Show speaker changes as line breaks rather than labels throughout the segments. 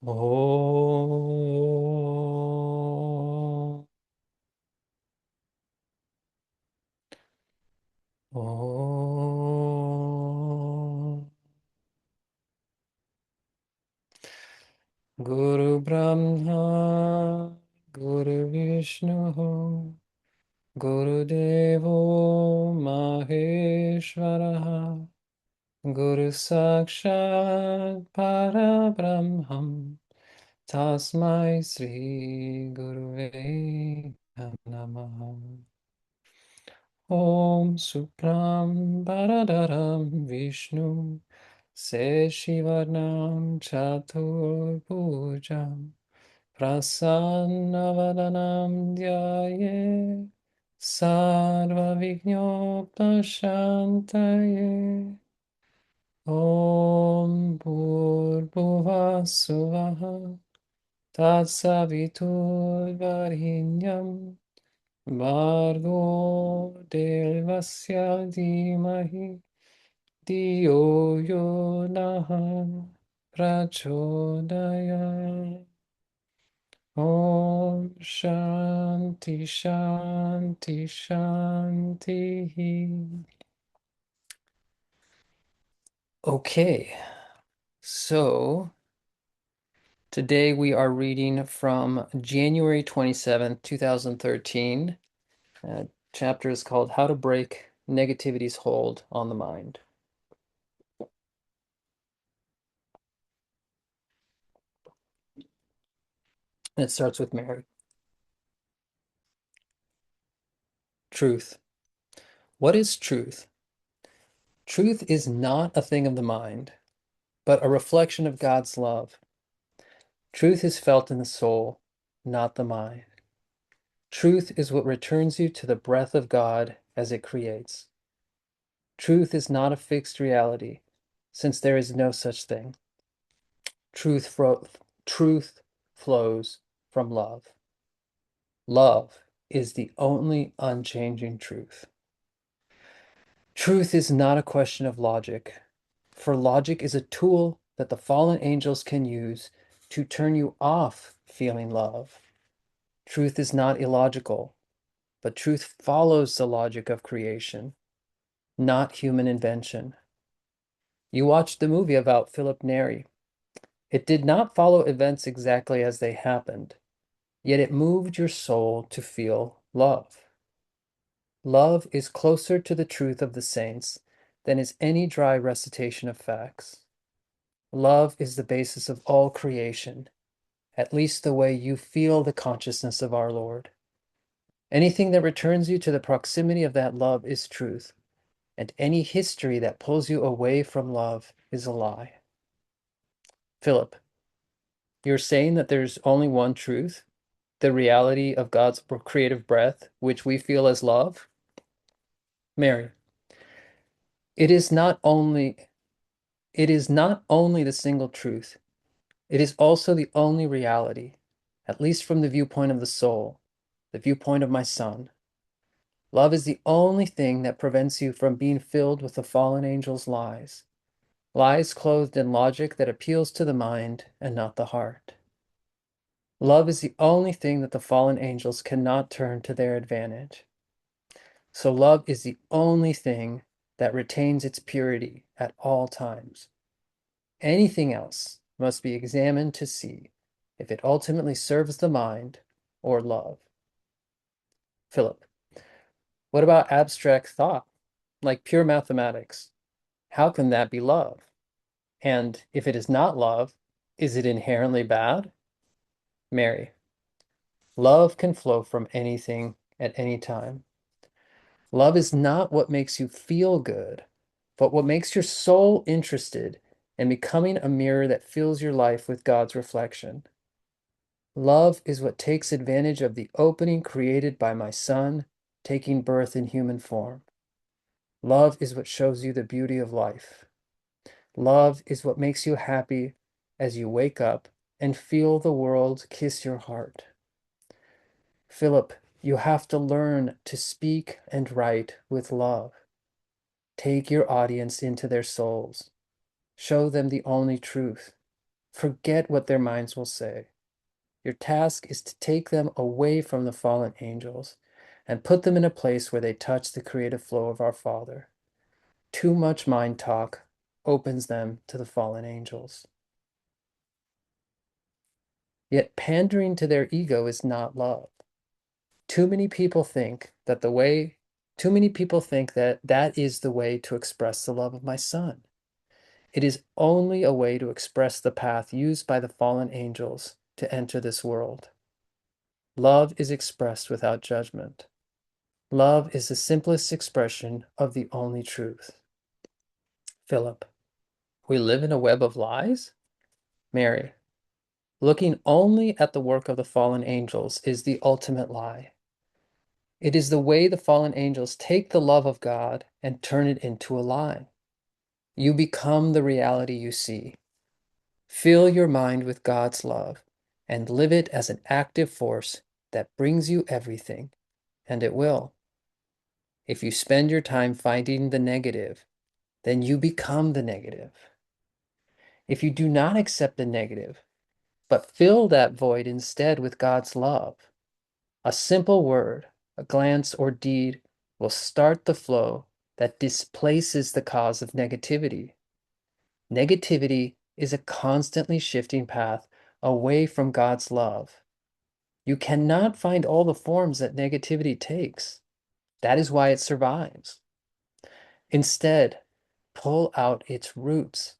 Om. Om. Guru Brahma, Guru Vishnu, Guru Devo Maheshwaraha, Guru Sakshat Parabrahmam, Tasmai Sri Gurave Namaha. Om Supram Baradaram Vishnu Seshivarnam Chatur Bhujam Prasannavadanam Dhyaye Sarva Vignopashantaye. Om Bhurbhuva Suvaha Tatsavitur Varinyam Bargo Devasya Dhimahi Diyo Yo Naha Prachodaya. Om Shanti Shanti Shanti. Okay, so today we are reading from January 27th, 2013. Chapter is called How to Break Negativity's Hold on the Mind. And it starts with Mary. Truth. What is truth? Truth is not a thing of the mind, but a reflection of God's love. Truth is felt in the soul, not the mind. Truth is what returns you to the breath of God as it creates. Truth is not a fixed reality, since there is no such thing. Truth flows from love. Love is the only unchanging truth. Truth is not a question of logic, for logic is a tool that the fallen angels can use to turn you off feeling love. Truth is not illogical, but truth follows the logic of creation, not human invention. You watched the movie about Philip Neri. It did not follow events exactly as they happened, yet it moved your soul to feel love. Love is closer to the truth of the saints than is any dry recitation of facts. Love is the basis of all creation, at least the way you feel the consciousness of our Lord. Anything that returns you to the proximity of that love is truth, and any history that pulls you away from love is a lie. Philip, you're saying that there's only one truth, the reality of God's creative breath, which we feel as love? Mary, it is not only the single truth, it is also the only reality, at least from the viewpoint of the soul, the viewpoint of my son. Love is the only thing that prevents you from being filled with the fallen angel's lies, lies clothed in logic that appeals to the mind and not the heart. Love is the only thing that the fallen angels cannot turn to their advantage. So love is the only thing that retains its purity at all times. Anything else must be examined to see if it ultimately serves the mind or love. Philip, what about abstract thought, like pure mathematics? How can that be love? And if it is not love, is it inherently bad? Mary, love can flow from anything at any time. Love is not what makes you feel good, but what makes your soul interested in becoming a mirror that fills your life with God's reflection. Love is what takes advantage of the opening created by my Son taking birth in human form. Love is what shows you the beauty of life. Love is what makes you happy as you wake up and feel the world kiss your heart. Philip, you have to learn to speak and write with love. Take your audience into their souls. Show them the only truth. Forget what their minds will say. Your task is to take them away from the fallen angels and put them in a place where they touch the creative flow of our Father. Too much mind talk opens them to the fallen angels. Yet pandering to their ego is not love. Too many people think that that is the way to express the love of my Son. It is only a way to express the path used by the fallen angels to enter this world. Love is expressed without judgment. Love is the simplest expression of the only truth. Philip, we live in a web of lies? Mary, looking only at the work of the fallen angels is the ultimate lie. It is the way the fallen angels take the love of God and turn it into a lie. You become the reality you see. Fill your mind with God's love and live it as an active force that brings you everything, and it will. If you spend your time finding the negative, then you become the negative. If you do not accept the negative, but fill that void instead with God's love, a simple word, a glance, or deed will start the flow that displaces the cause of negativity. Negativity is a constantly shifting path away from God's love. You cannot find all the forms that negativity takes. That is why it survives. Instead, pull out its roots,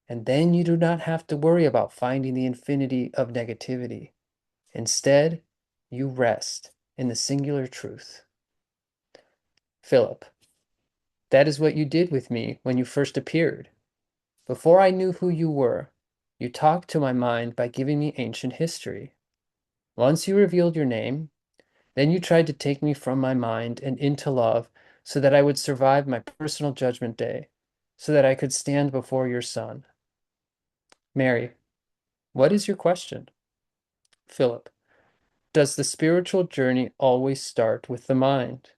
and then you do not have to worry about finding the infinity of negativity. Instead, you rest in the singular truth. Philip, that is what you did with me when you first appeared. Before I knew who you were, you talked to my mind by giving me ancient history. Once you revealed your name, then you tried to take me from my mind and into love so that I would survive my personal judgment day, so that I could stand before your Son. Mary, what is your question? Philip, does the spiritual journey always start with the mind?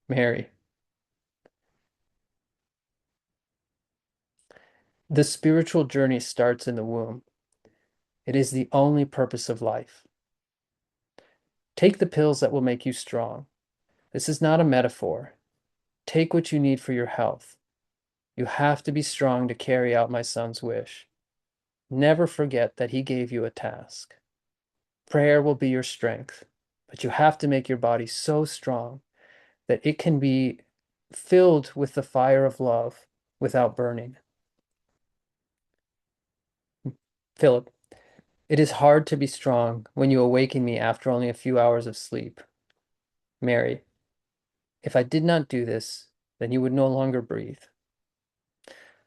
Mary, the spiritual journey starts in the womb. It is the only purpose of life. Take the pills that will make you strong. This is not a metaphor. Take what you need for your health. You have to be strong to carry out my Son's wish. Never forget that he gave you a task. Prayer will be your strength, but you have to make your body so strong that it can be filled with the fire of love without burning. Philip, it is hard to be strong when you awaken me after only a few hours of sleep. Mary, if I did not do this, then you would no longer breathe.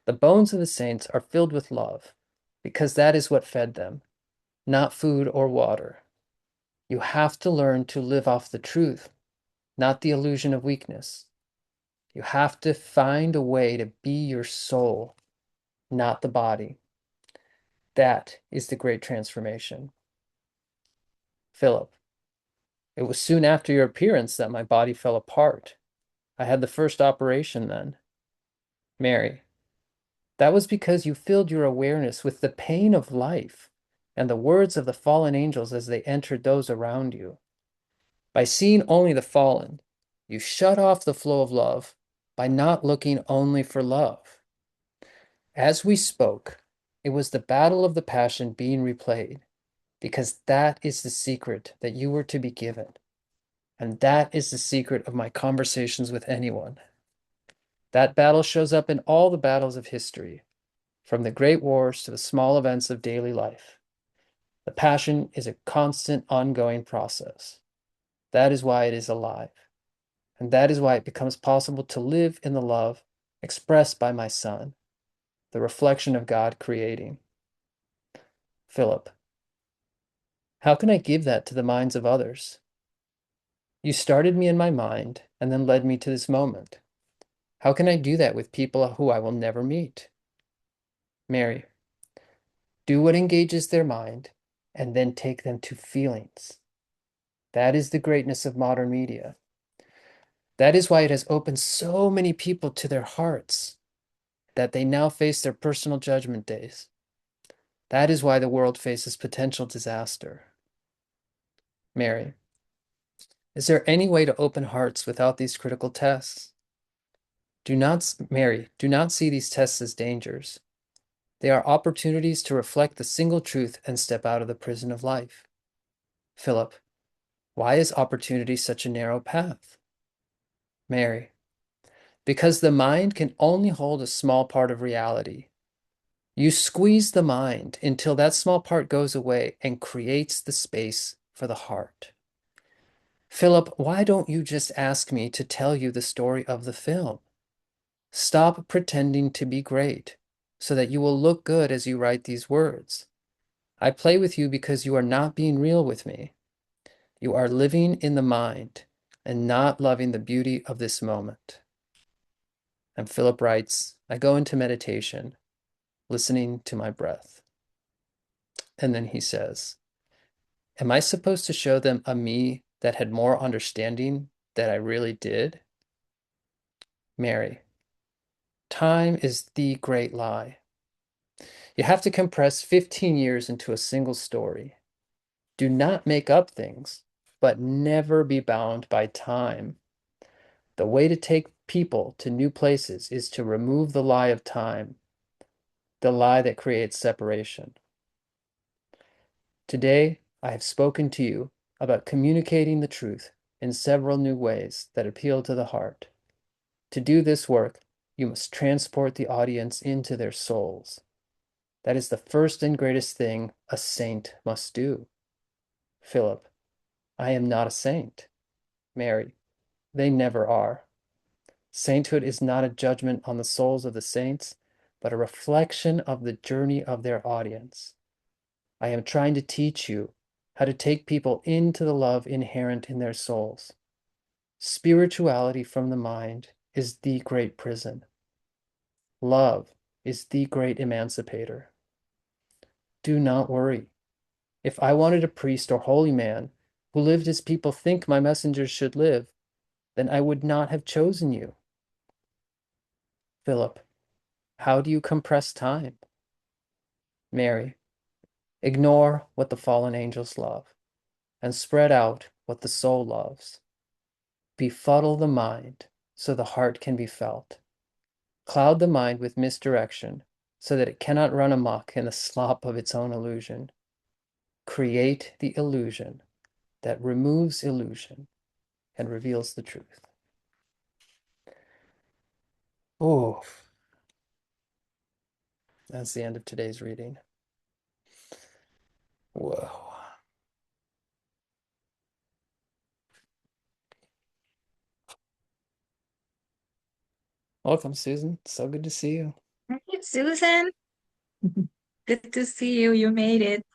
The bones of the saints are filled with love, because that is what fed them, not food or water. You have to learn to live off the truth, not the illusion of weakness. You have to find a way to be your soul, not the body. That is the great transformation. Philip, it was soon after your appearance that my body fell apart. I had the first operation then. Mary, that was because you filled your awareness with the pain of life and the words of the fallen angels as they entered those around you. By seeing only the fallen, you shut off the flow of love by not looking only for love. As we spoke, it was the battle of the passion being replayed, because that is the secret that you were to be given. And that is the secret of my conversations with anyone. That battle shows up in all the battles of history, from the great wars to the small events of daily life. The passion is a constant, ongoing process. That is why it is alive. And that is why it becomes possible to live in the love expressed by my Son, the reflection of God creating. Philip, how can I give that to the minds of others? You started me in my mind and then led me to this moment. How can I do that with people who I will never meet? Mary, do what engages their mind and then take them to feelings. That is the greatness of modern media. That is why it has opened so many people to their hearts, that they now face their personal judgment days. That is why the world faces potential disaster. Mary, is there any way to open hearts without these critical tests? Mary, do not see these tests as dangers. They are opportunities to reflect the single truth and step out of the prison of life. Philip, why is opportunity such a narrow path? Mary, because the mind can only hold a small part of reality. You squeeze the mind until that small part goes away and creates the space for the heart. Philip, why don't you just ask me to tell you the story of the film? Stop pretending to be great so that you will look good as you write these words. I play with you because you are not being real with me. You are living in the mind and not loving the beauty of this moment. And Philip writes, I go into meditation, listening to my breath. And then he says, am I supposed to show them a me that had more understanding than I really did? Mary, time is the great lie. You have to compress 15 years into a single story. Do not make up things, but never be bound by time. The way to take people to new places is to remove the lie of time, the lie that creates separation. Today, I have spoken to you about communicating the truth in several new ways that appeal to the heart. To do this work, you must transport the audience into their souls. That is the first and greatest thing a saint must do. Philip, I am not a saint. Mary, they never are. Sainthood is not a judgment on the souls of the saints, but a reflection of the journey of their audience. I am trying to teach you how to take people into the love inherent in their souls. Spirituality from the mind is the great prison. Love is the great emancipator. Do not worry. If I wanted a priest or holy man who lived as people think my messengers should live, then I would not have chosen you. Philip, how do you compress time? Mary, ignore what the fallen angels love and spread out what the soul loves. Befuddle the mind so the heart can be felt. Cloud the mind with misdirection so that it cannot run amok in the slop of its own illusion. Create the illusion that removes illusion and reveals the truth. Oh, that's the end of today's reading. Whoa. Welcome, Susan. So good to see you.
Hey, Susan, good to see you. You made it.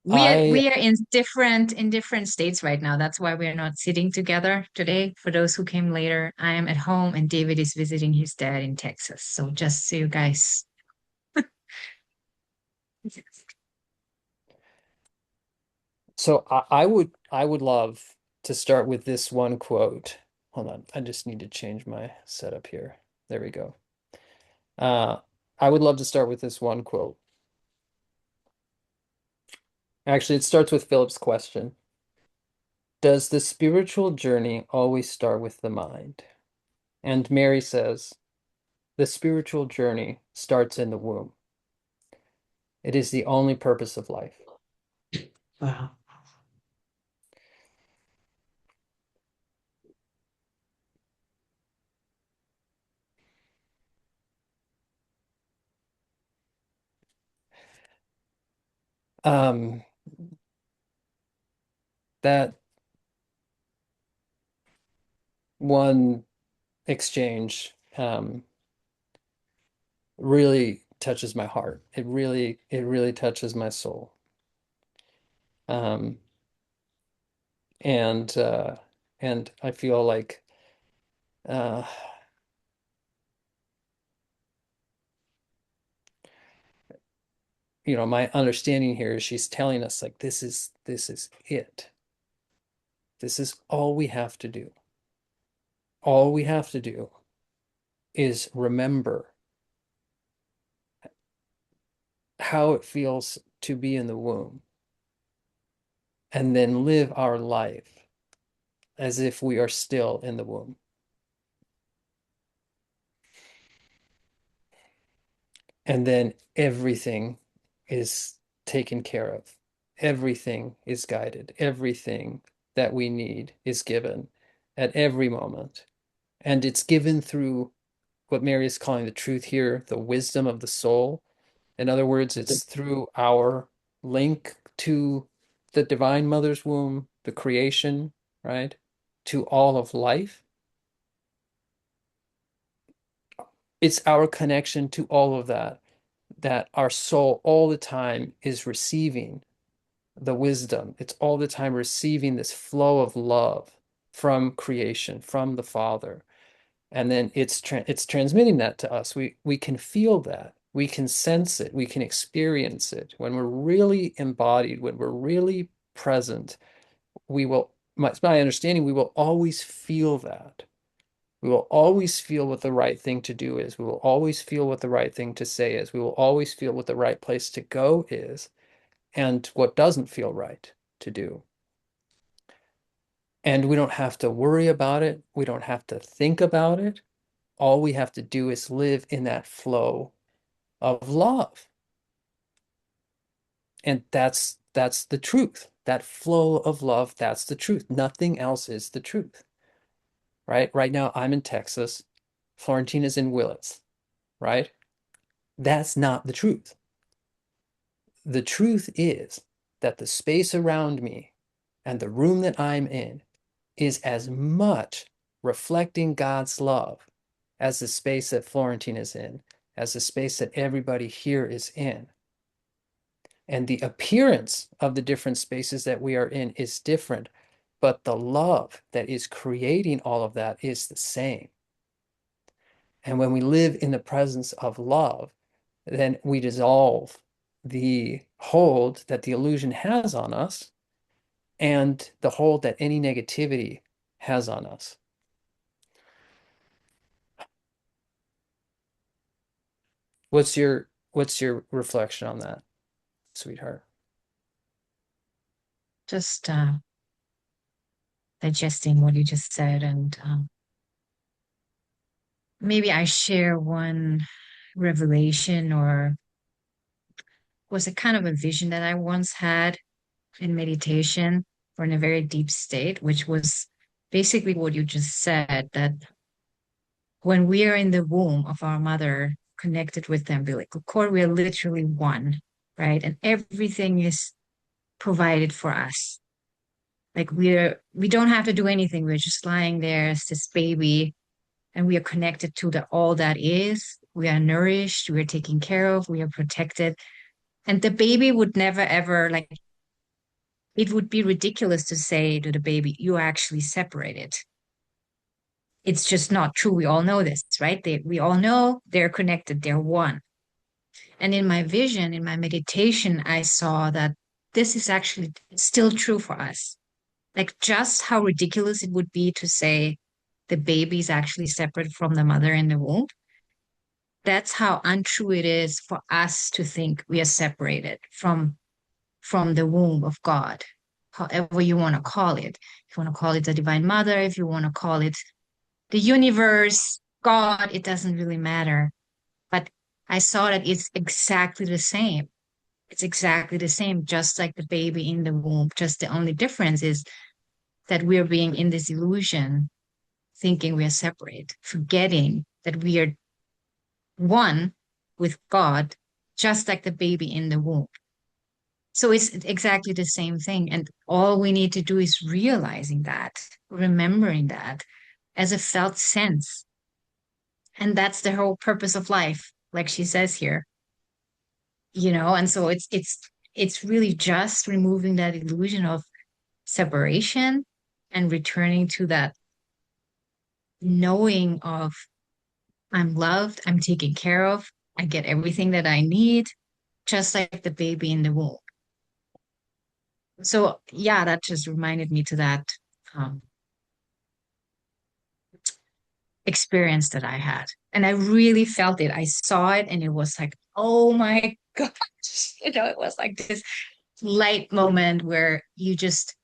We are
I
we are in different states right now. That's why we are not sitting together today. For those who came later, I am at home and David is visiting his dad in Texas. So just so you guys.
so I would love to start with this one quote. Hold on, I just need to change my setup here. There we go. Uh, I would love to start with this one quote. Actually, it starts with Philip's question. Does the spiritual journey always start with the mind? And Mary says, the spiritual journey starts in the womb. It is the only purpose of life.
Wow.
Um, that one exchange really touches my heart. It really touches my soul. Um, and and I feel like uh, my understanding here is she's telling us like this is it. This is all we have to do. All we have to do is remember how it feels to be in the womb and then live our life as if we are still in the womb. And then everything is taken care of. Everything is guided. Everything that we need is given at every moment. And it's given through what Mary is calling the truth here, the wisdom of the soul. In other words, it's through our link to the Divine Mother's womb, the creation, right? To all of life. It's our connection to all of that, that our soul all the time is receiving the wisdom. It's all the time receiving this flow of love from creation, from the Father. And then it's transmitting that to us. We can feel that. We can sense it. We can experience it. When we're really embodied, when we're really present, we will, my understanding, we will always feel that. We will always feel what the right thing to do is. We will always feel what the right thing to say is. We will always feel what the right place to go is and what doesn't feel right to do. And we don't have to worry about it. We don't have to think about it. All we have to do is live in that flow of love. And that's the truth. That flow of love, that's the truth. Nothing else is the truth. Right? Right now I'm in Texas. Florentina's in Willits, right? That's not the truth. The truth is that the space around me and the room that I'm in is as much reflecting God's love as the space that Florentine is in, as the space that everybody here is in. And the appearance of the different spaces that we are in is different, but the love that is creating all of that is the same. And when we live in the presence of love, then we dissolve the hold that the illusion has on us and the hold that any negativity has on us. What's your reflection on that, sweetheart?
Just digesting what you just said, and maybe I share one revelation, or was a kind of a vision that I once had in meditation or in a very deep state, which was basically what you just said, that when we are in the womb of our mother, connected with the umbilical cord, we are literally one, right? And everything is provided for us. Like we don't have to do anything. We're just lying there as this baby, and we are connected to the all that is. We are nourished, we are taken care of, we are protected. And the baby would never ever, like, it would be ridiculous to say to the baby, you're actually separated. It's just not true. We all know this, right? We all know they're connected, they're one. And in my vision, in my meditation, I saw that this is actually still true for us. Like, just how ridiculous it would be to say the baby is actually separate from the mother in the womb. That's how untrue it is for us to think we are separated from the womb of God, however you want to call it. If you want to call it the Divine Mother, if you want to call it the universe, God, it doesn't really matter. But I saw that it's exactly the same. It's exactly the same, just like the baby in the womb. Just the only difference is that we're being in this illusion, thinking we are separate, forgetting that we are one with God, just like the baby in the womb. So it's exactly the same thing. And all we need to do is realizing that, remembering that as a felt sense. And that's the whole purpose of life, like she says here, and so it's really just removing that illusion of separation and returning to that knowing of I'm loved, I'm taken care of, I get everything that I need, just like the baby in the womb. So yeah, that just reminded me to that um, experience that I had. And I really felt it. I saw it and it was like, oh my gosh, it was like this light moment where you just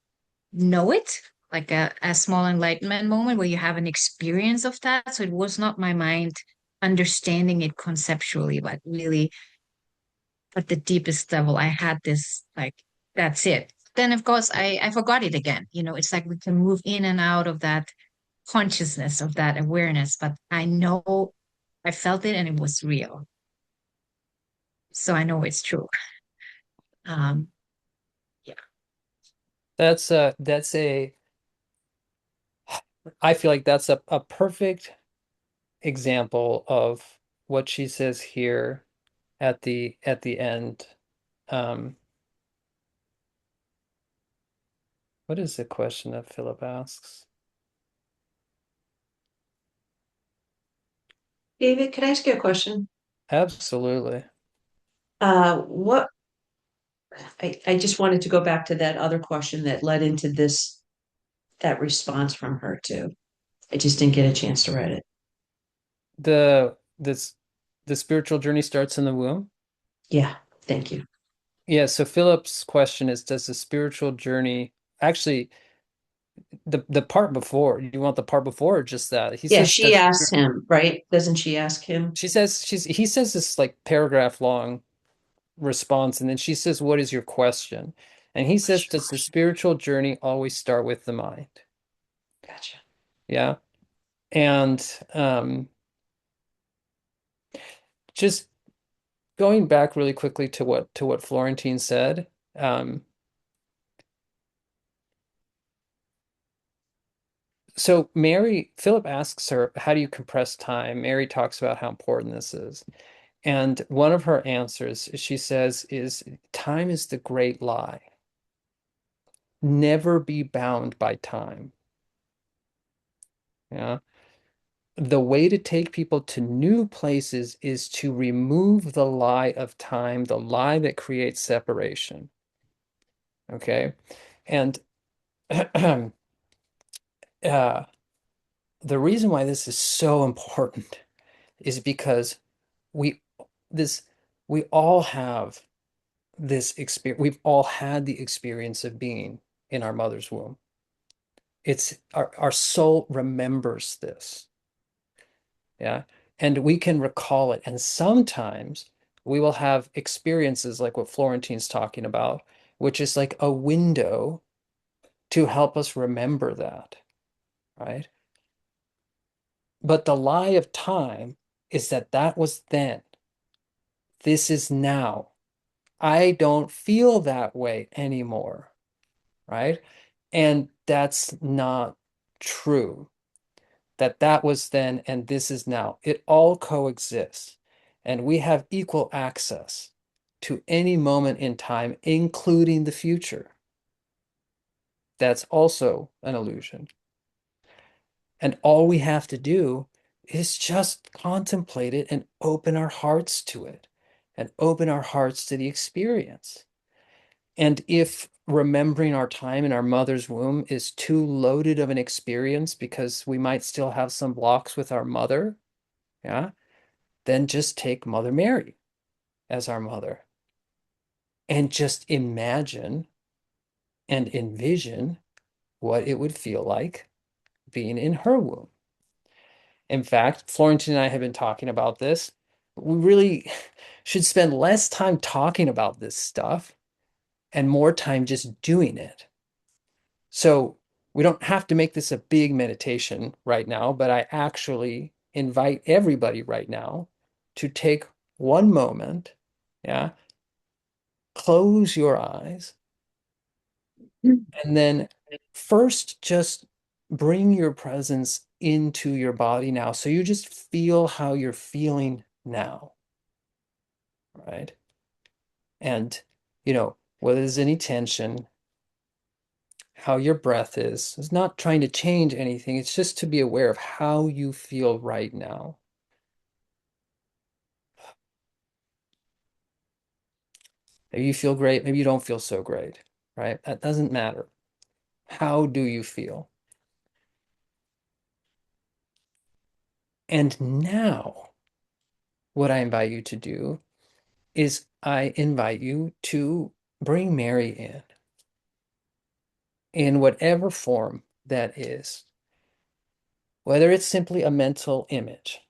know it, like a small enlightenment moment where you have an experience of that. So it was not my mind understanding it conceptually, but really at the deepest level, I had this like, that's it. Then of course I forgot it again. It's like we can move in and out of that consciousness, of that awareness, but I know I felt it and it was real. So I know it's true. Um, yeah.
That's a I feel like that's a perfect example of what she says here at the end. Um, what is the question that Philip asks?
David, can I ask you a question?
Absolutely.
What I just wanted to go back to that other question that led into that response from her too. I just didn't get a chance to read it.
The this the spiritual journey starts in the womb.
Yeah, thank you.
Yeah, so Philip's question is, does the spiritual journey actually the part before, you want the part before or just that? He
Yeah,
says,
she
does
asks him, right? Doesn't she ask him?
he says this like paragraph long response, and then she says, what is your question? And he says,
What's your
does the
question?
spiritual journey always start with the mind?
Gotcha.
Yeah. And just going back really quickly to what Florentine said, so Philip asks her, how do you compress time? Mary talks about how important this is. And one of her answers, she says, is time is the great lie. Never be bound by time. Yeah. The way to take people to new places is to remove the lie of time, the lie that creates separation. Okay. And uh, the reason why this is so important is because we this we all have this experience. We've all had the experience of being in our mother's womb. It's our soul remembers this. Yeah. And we can recall it. And sometimes we will have experiences like what Florentine's talking about, which is like a window to help us remember that, right? But the lie of time is that that was then. This is now. I don't feel that way anymore, right? And that's not true. That was then and this is now. It all coexists. And we have equal access to any moment in time, including the future. That's also an illusion. And all we have to do is just contemplate it and open our hearts to it and open our hearts to the experience. And if remembering our time in our mother's womb is too loaded of an experience because we might still have some blocks with our mother, yeah, then just take Mother Mary as our mother and just imagine and envision what it would feel like being in her womb. In fact, Florentine and I have been talking about this. We really should spend less time talking about this stuff and more time just doing it. So we don't have to make this a big meditation right now, but I actually invite everybody right now to take one moment, yeah, close your eyes, and then first just bring your presence into your body now. So you just feel how you're feeling now, right? And, whether there's any tension, how your breath is. It's not trying to change anything. It's just to be aware of how you feel right now. Maybe you feel great, maybe you don't feel so great, right? That doesn't matter. How do you feel? And now, what I invite you to do is I invite you to bring Mary in whatever form that is, whether it's simply a mental image,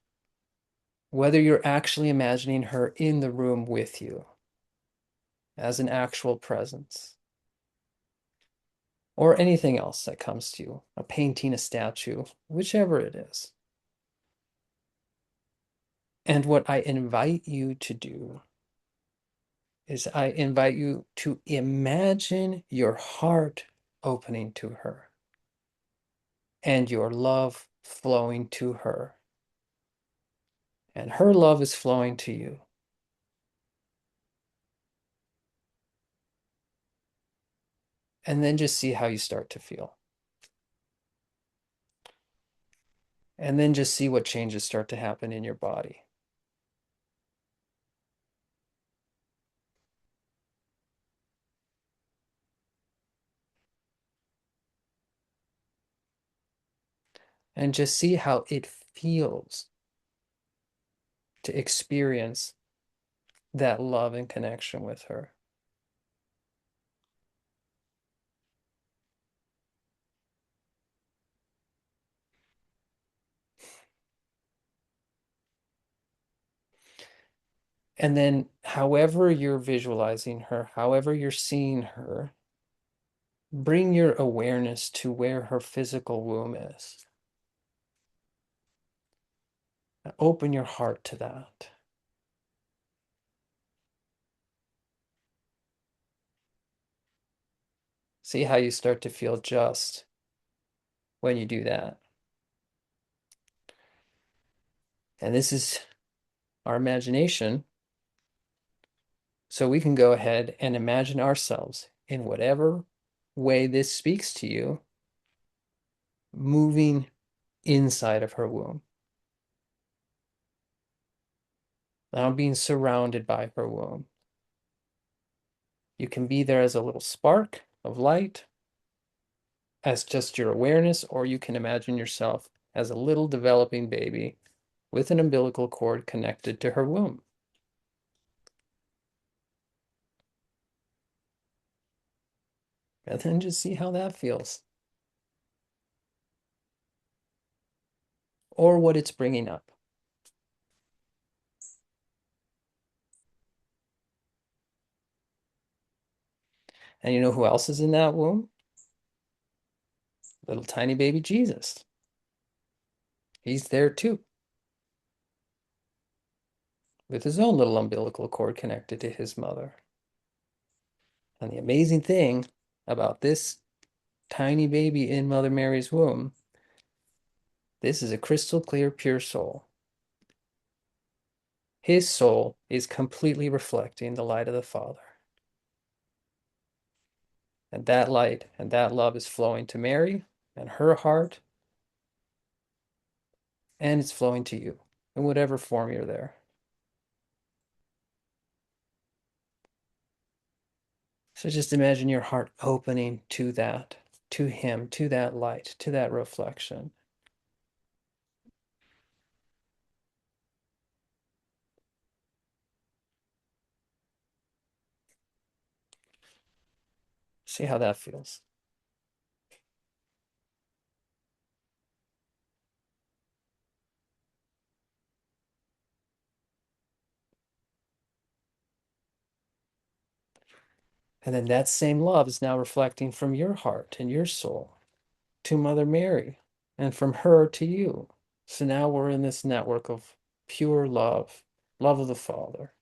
whether you're actually imagining her in the room with you as an actual presence, or anything else that comes to you, a painting, a statue, whichever it is. And what I invite you to do is I invite you to imagine your heart opening to her and your love flowing to her. And her love is flowing to you. And then just see how you start to feel. And then just see what changes start to happen in your body. And just see how it feels to experience that love and connection with her. And then, however you're visualizing her, however you're seeing her, bring your awareness to where her physical womb is. Open your heart to that. See how you start to feel just when you do that. And this is our imagination. So we can go ahead and imagine ourselves in whatever way this speaks to you, moving inside of her womb. Now being surrounded by her womb. You can be there as a little spark of light, as just your awareness, or you can imagine yourself as a little developing baby with an umbilical cord connected to her womb. And then just see how that feels. Or what it's bringing up. And you know who else is in that womb? Little tiny baby Jesus. He's there too, with his own little umbilical cord connected to his mother. And the amazing thing about this tiny baby in Mother Mary's womb, this is a crystal clear, pure soul. His soul is completely reflecting the light of the Father. And that light and that love is flowing to Mary and her heart, and it's flowing to you in whatever form you're there. So just imagine your heart opening to that, to him, to that light, to that reflection. See how that feels. And then that same love is now reflecting from your heart and your soul to Mother Mary, and from her to you. So now we're in this network of pure love, love of the Father.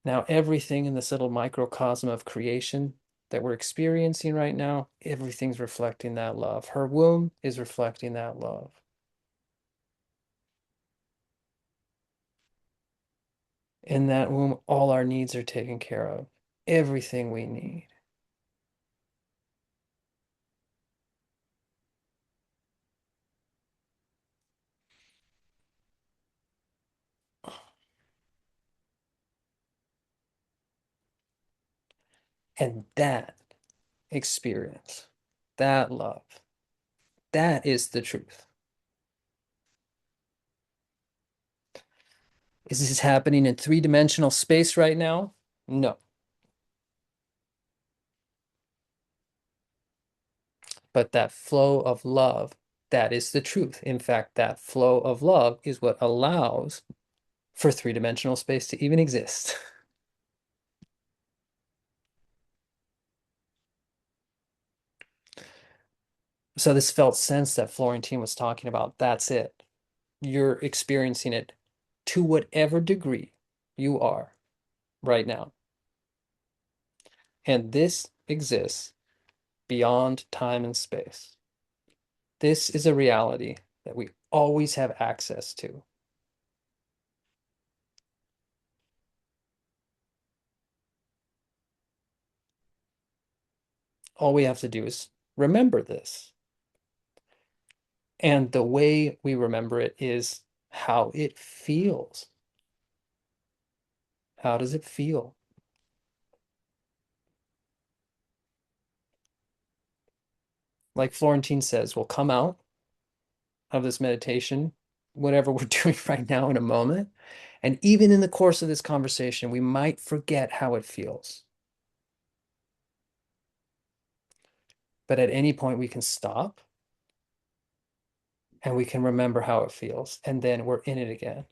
Now, everything in this little microcosm of creation that we're experiencing right now, everything's reflecting that love. Her womb is reflecting that love. In that womb, all our needs are taken care of, everything we need. And that experience, that love, that is the truth. Is this happening in three-dimensional space right now? No. But that flow of love, that is the truth. In fact, that flow of love is what allows for three-dimensional space to even exist. So this felt sense that Florentine was talking about, that's it. You're experiencing it to whatever degree you are right now. And this exists beyond time and space. This is a reality that we always have access to. All we have to do is remember this. And the way we remember it is how it feels. How does it feel? Like Florentine says, we'll come out of this meditation, whatever we're doing right now in a moment. And even in the course of this conversation, we might forget how it feels. But at any point, we can stop and we can remember how it feels. And then we're in it again.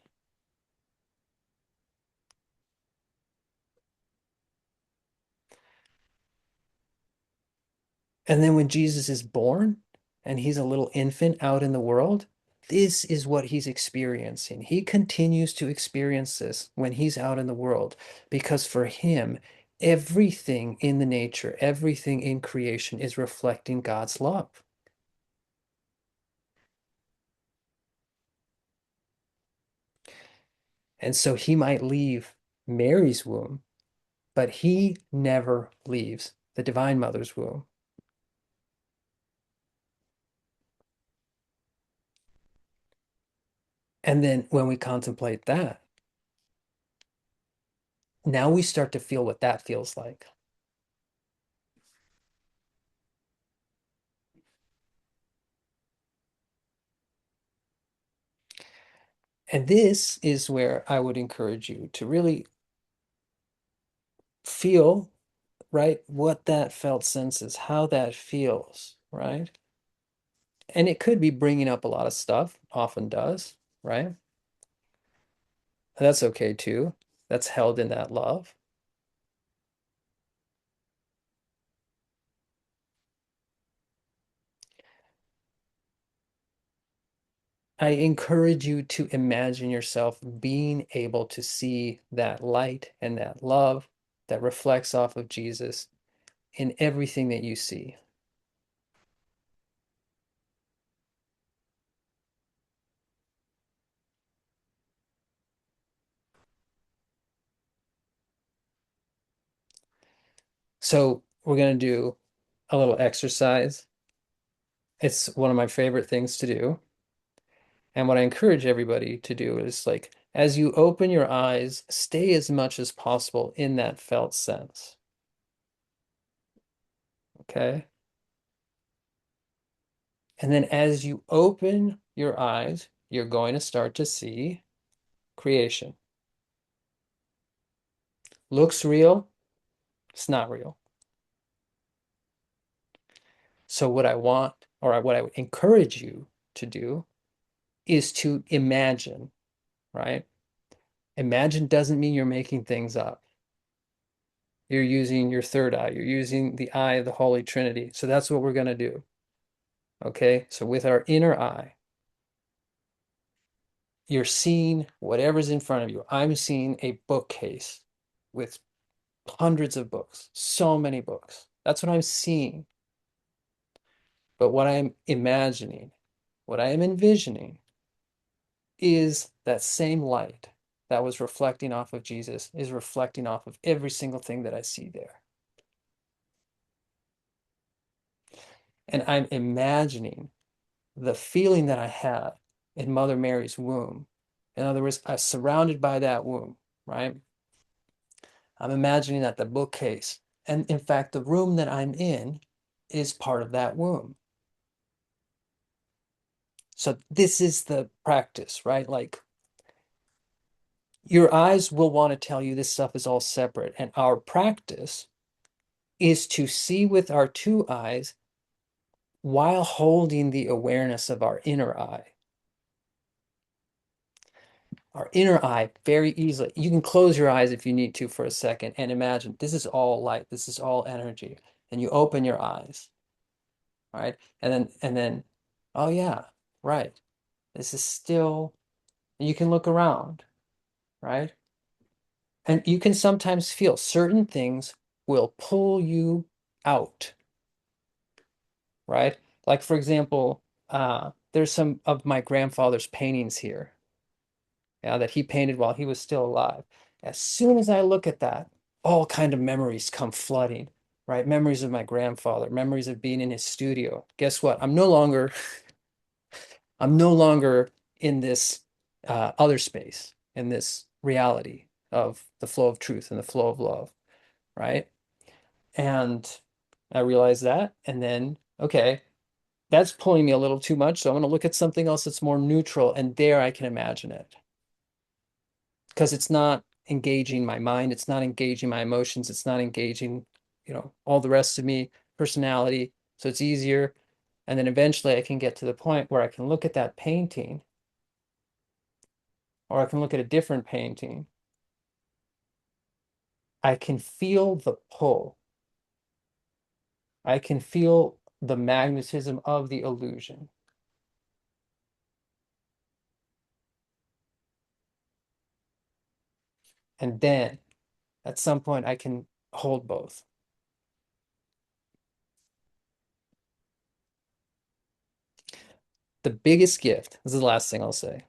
And then when Jesus is born and he's a little infant out in the world, this is what he's experiencing. He continues to experience this when he's out in the world because for him, everything in the nature, everything in creation is reflecting God's love. And so he might leave Mary's womb, but he never leaves the Divine Mother's womb. And then when we contemplate that, now we start to feel what that feels like. And this is where I would encourage you to really feel, right, what that felt sense is, how that feels, right? And it could be bringing up a lot of stuff, often does, right? That's okay too. That's held in that love. I encourage you to imagine yourself being able to see that light and that love that reflects off of Jesus in everything that you see. So we're going to do a little exercise. It's one of my favorite things to do. And what I encourage everybody to do is like, as you open your eyes, stay as much as possible in that felt sense. Okay. And then as you open your eyes, you're going to start to see creation. Looks real, it's not real. So what I want, or what I would encourage you to do is to imagine, right? Imagine doesn't mean you're making things up. You're using your third eye. You're using the eye of the Holy Trinity. So that's what we're going to do. Okay. So with our inner eye, you're seeing whatever's in front of you. I'm seeing a bookcase with hundreds of books, so many books. That's what I'm seeing. But what I'm imagining, what I am envisioning is that same light that was reflecting off of Jesus is reflecting off of every single thing that I see there. And I'm imagining the feeling that I had in Mother Mary's womb. In other words, I'm surrounded by that womb, right? I'm imagining that the bookcase, and in fact, the room that I'm in is part of that womb. So this is the practice, right? Like Your eyes will want to tell you this stuff is all separate. And our practice is to see with our two eyes while holding the awareness of our inner eye. Our inner eye, very easily. You can close your eyes if you need to for a second and imagine this is all light, this is all energy. And you open your eyes, right? And then, oh yeah, right. This is still, and you can look around, right? And you can sometimes feel certain things will pull you out, right? Like, for example, there's some of my grandfather's paintings here, yeah, that he painted while he was still alive. As soon as I look at that, all kind of memories come flooding, right? Memories of my grandfather, memories of being in his studio. Guess what? I'm no longer in this other space, in this reality of the flow of truth and the flow of love, right? And I realized that, and then, okay, that's pulling me a little too much. So I'm going to look at something else that's more neutral, and there I can imagine it because it's not engaging my mind, it's not engaging my emotions, it's not engaging, all the rest of me, personality. So it's easier. And then eventually I can get to the point where I can look at that painting, or I can look at a different painting. I can feel the pull. I can feel the magnetism of the illusion. And then at some point, I can hold both. The biggest gift, this is the last thing I'll say.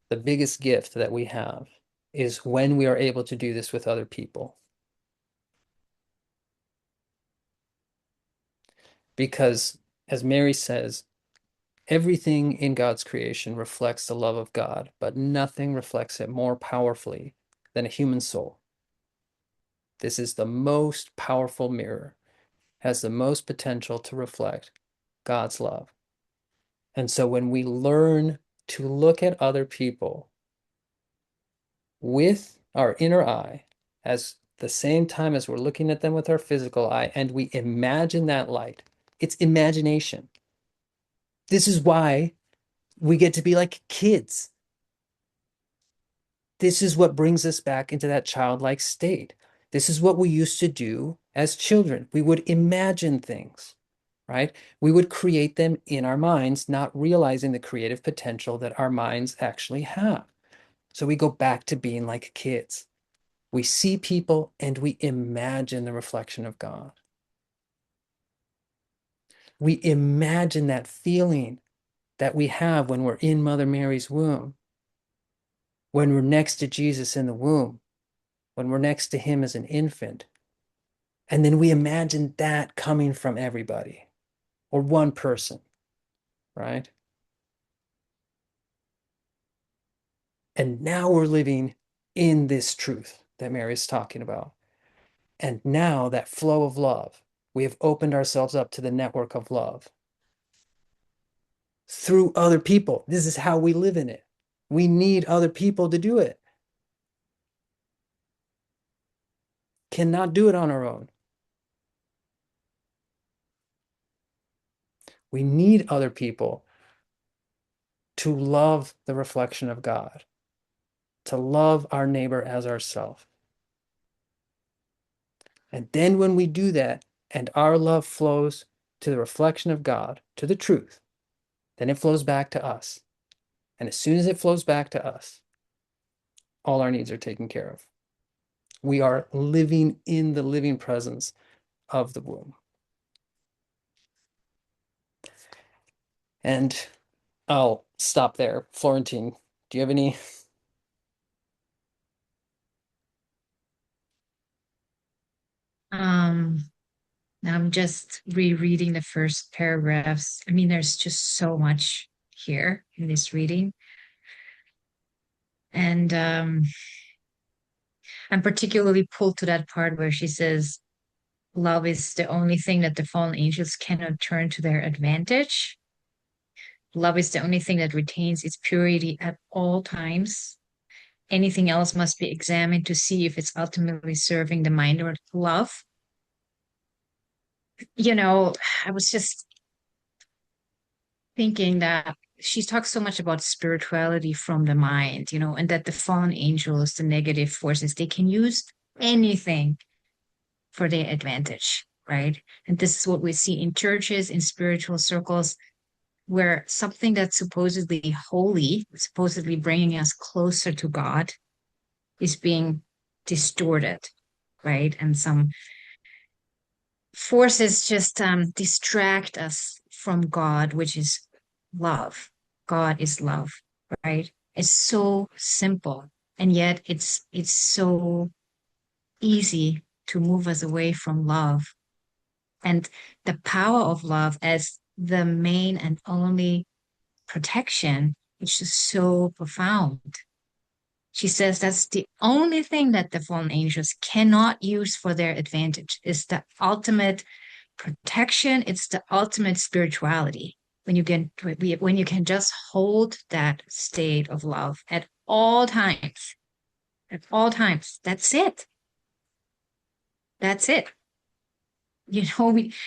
The biggest gift that we have is when we are able to do this with other people. Because, as Mary says, everything in God's creation reflects the love of God, but nothing reflects it more powerfully than a human soul. This is the most powerful mirror, has the most potential to reflect God's love. And so when we learn to look at other people with our inner eye, as the same time as we're looking at them with our physical eye, and we imagine that light, it's imagination. This is why we get to be like kids. This is what brings us back into that childlike state. This is what we used to do as children. We would imagine things, right? We would create them in our minds, not realizing the creative potential that our minds actually have. So we go back to being like kids. We see people and we imagine the reflection of God. We imagine that feeling that we have when we're in Mother Mary's womb, when we're next to Jesus in the womb, when we're next to him as an infant. And then we imagine that coming from everybody or one person, right? And now we're living in this truth that Mary's talking about. And now that flow of love, we have opened ourselves up to the network of love through other people. This is how we live in it. We need other people to do it. Cannot do it on our own. We need other people to love the reflection of God, to love our neighbor as ourselves. And then when we do that, and our love flows to the reflection of God, to the truth, then it flows back to us. And as soon as it flows back to us, all our needs are taken care of. We are living in the living presence of the womb. And I'll stop there. Florentine, do you have any?
Um, I'm just rereading the first paragraphs. I mean, there's just so much here in this reading. And I'm particularly pulled to that part where she says, love is the only thing that the fallen angels cannot turn to their advantage. Love is the only thing that retains its purity at all times. anything else must be examined to see if it's ultimately serving the mind or love. You know, I was just thinking that she talks so much about spirituality from the mind, and that the fallen angels, the negative forces, they can use anything for their advantage, right? And this is what we see in churches, in spiritual circles, where something that's supposedly holy, supposedly bringing us closer to God, is being distorted, right? And some forces just distract us from God, which is love. God is love, right? It's so simple, and yet it's so easy to move us away from love. And the power of love as the main and only protection, which is so profound. She says that's the only thing that the fallen angels cannot use for their advantage. Is the ultimate protection. It's the ultimate spirituality. When you can just hold that state of love at all times. That's it. That's it.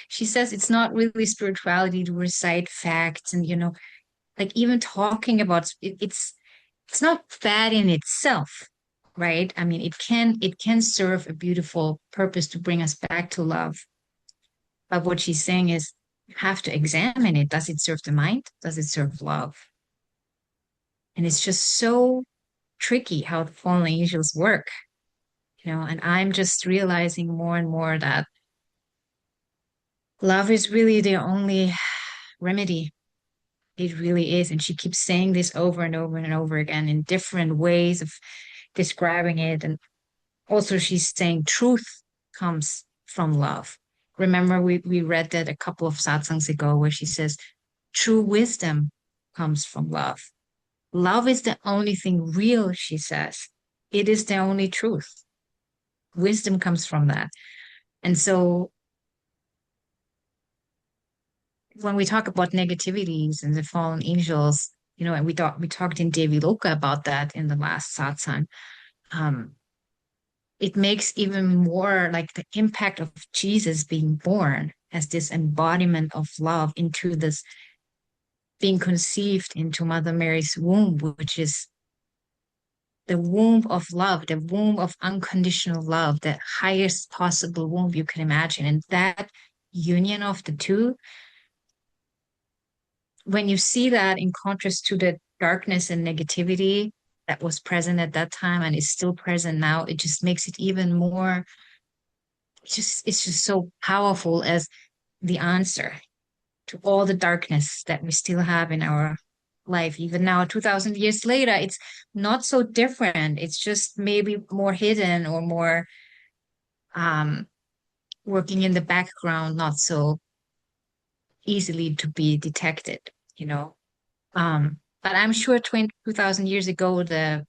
She says it's not really spirituality to recite facts and, like even talking about it's not bad in itself, right? I mean, it can serve a beautiful purpose to bring us back to love. But what she's saying is you have to examine it. Does it serve the mind? Does it serve love? And it's just so tricky how the fallen angels work, and I'm just realizing more and more that love is really the only remedy. It really is. And she keeps saying this over and over and over again in different ways of describing it. And also, she's saying truth comes from love. Remember, we read that a couple of satsangs ago where she says, true wisdom comes from love. Love is the only thing real, she says. It is the only truth. Wisdom comes from that. And so when we talk about negativities and the fallen angels, and we talked in Devi Loka about that in the last satsang, um, it makes even more like the impact of Jesus being born as this embodiment of love into this being conceived into Mother Mary's womb, which is the womb of love, the womb of unconditional love, the highest possible womb you can imagine. And that union of the two, when you see that in contrast to the darkness and negativity that was present at that time and is still present now, it just makes it even more, it's just so powerful as the answer to all the darkness that we still have in our life. Even now, 2000 years later, it's not so different. It's just maybe more hidden or more um, working in the background, not so easily to be detected. But I'm sure 2,000 years ago, the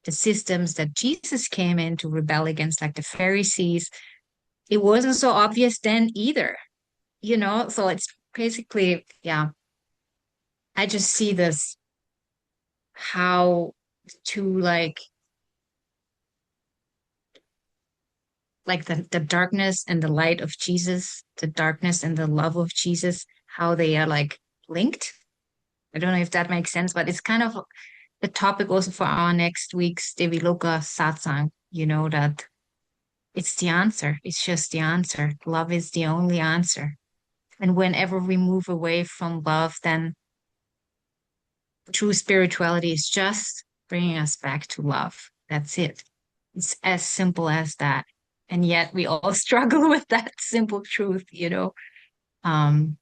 systems that Jesus came in to rebel against, like the Pharisees, it wasn't so obvious then either. So it's basically, yeah, I just see this how to like the darkness and the light of Jesus, the darkness and the love of Jesus, how they are like linked. I don't know if that makes sense, but it's kind of the topic also for our next week's Devi Loka satsang, that it's the answer. It's just the answer. Love is the only answer. And whenever we move away from love, then true spirituality is just bringing us back to love. That's it. It's as simple as that. And yet we all struggle with that simple truth. Um,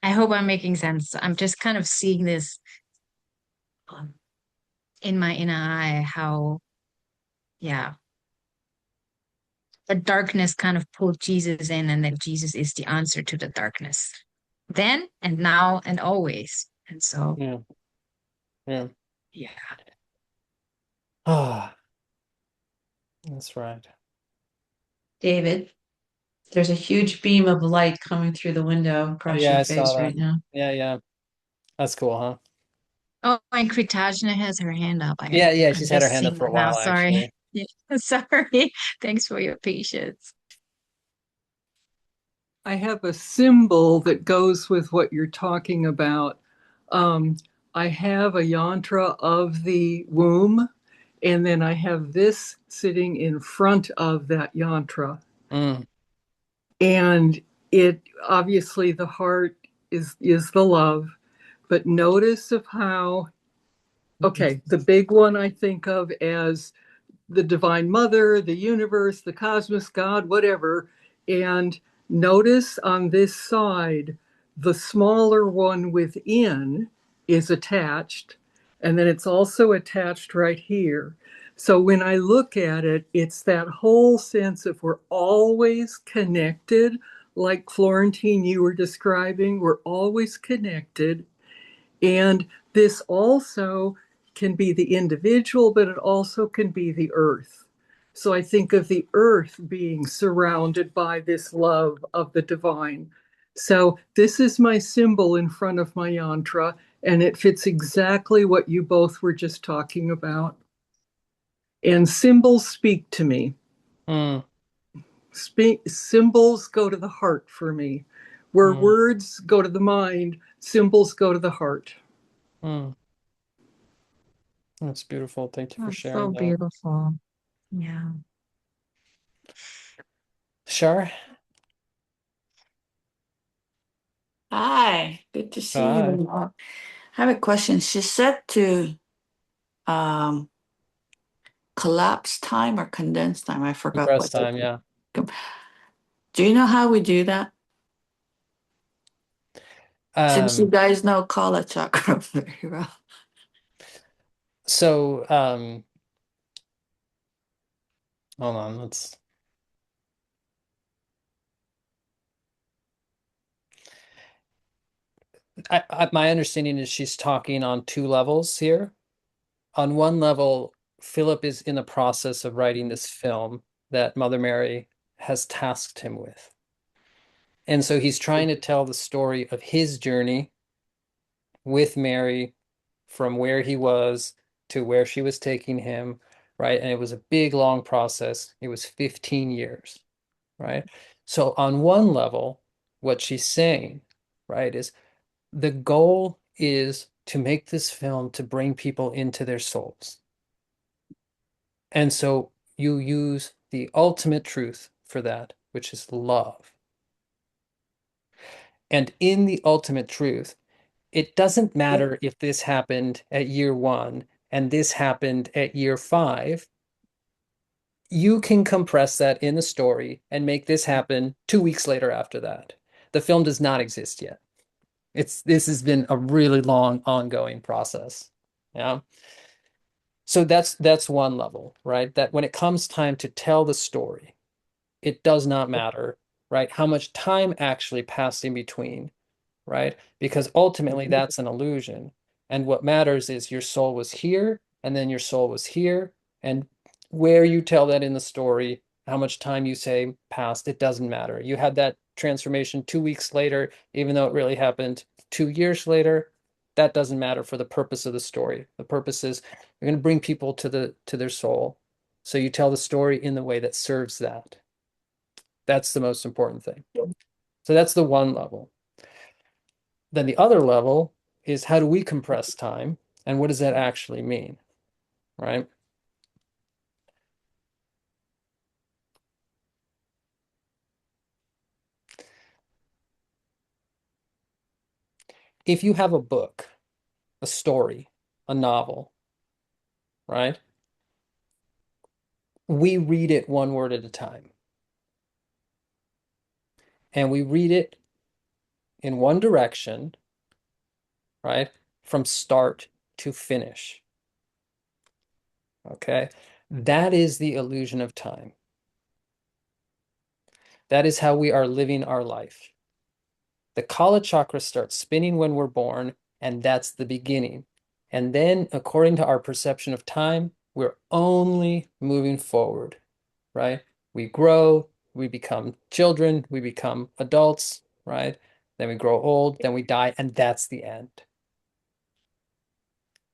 I hope I'm making sense. I'm just kind of seeing this um, in my inner eye, how, yeah, the darkness kind of pulled Jesus in, and then Jesus is the answer to the darkness. Then and now and always. And so,
Yeah. Yeah.
yeah.
Ah, that's right.
David, there's a huge beam of light coming through the window
Oh
across
yeah,
your
I saw
face
that.
right now.
Yeah, yeah. That's cool, huh?
Oh, and Kritajna has her hand up.
Yeah, yeah,
I'm
she's had her
just
hand up
seeing
for a
that now.
while,
Sorry.
actually.
Yeah, sorry. Thanks for your patience.
I have a symbol that goes with what you're talking about. Um, I have a yantra of the womb, and then I have this sitting in front of that yantra.
Mm,
And it obviously the heart is the love, but notice of how, okay, the big one I think of as the Divine Mother, the universe, the cosmos, God, whatever. And notice on this side, the smaller one within is attached. And then it's also attached right here. So when I look at it, it's that whole sense of we're always connected, like Florentine, you were describing, we're always connected. And this also can be the individual, but it also can be the earth. So I think of the earth being surrounded by this love of the divine. So this is my symbol in front of my yantra, and it fits exactly what you both were just talking about. And symbols speak to me.
mm,
Symbols go to the heart for me. Where
mm,
words go to the mind, symbols go to the heart.
mm. That's beautiful. Thank you for
Oh, so
sharing that.
beautiful. Yeah.
Shar?
Hi, good to see
Hi.
you. I have a question. She said to um, collapse time or condense time. I forgot
Compressed
what the.
time, yeah.
Do you know how we do that? Since you
Um,
guys know Kala Chakra very well.
so hold on, let's my understanding is she's talking on two levels here. On one level, Philip is in the process of writing this film that Mother Mary has tasked him with. And so he's trying to tell the story of his journey with Mary from where he was to where she was taking him, right? And it was a big, long process. It was 15 years, right? So on one level, what she's saying, right, is the goal is to make this film to bring people into their souls. And so you use the ultimate truth for that, which is love. And in the ultimate truth, it doesn't matter if this happened at year one and this happened at year five. You can compress that in the story and make this happen 2 weeks later after that. The film does not exist yet. This has been a really long ongoing process. Yeah. So that's one level, right? That when it comes time to tell the story, it does not matter, right? How much time actually passed in between, right? Because ultimately that's an illusion. And what matters is your soul was here, and then your soul was here. And where you tell that in the story, how much time you say passed, it doesn't matter. You had that transformation 2 weeks later, even though it really happened 2 years later. That doesn't matter for the purpose of the story. The purpose is you're going to bring people to their soul. So you tell the story in the way that serves that. That's the most important thing. So that's the one level. Then the other level is how do we compress time and what does that actually mean, right? If you have a book, a story, a novel, right? We read it one word at a time. And we read it in one direction, right? From start to finish. Okay? That is the illusion of time. That is how we are living our life. The Kala chakra starts spinning when we're born, and that's the beginning. And then, according to our perception of time, we're only moving forward, right? We grow, we become children, we become adults, right? Then we grow old, then we die, and that's the end.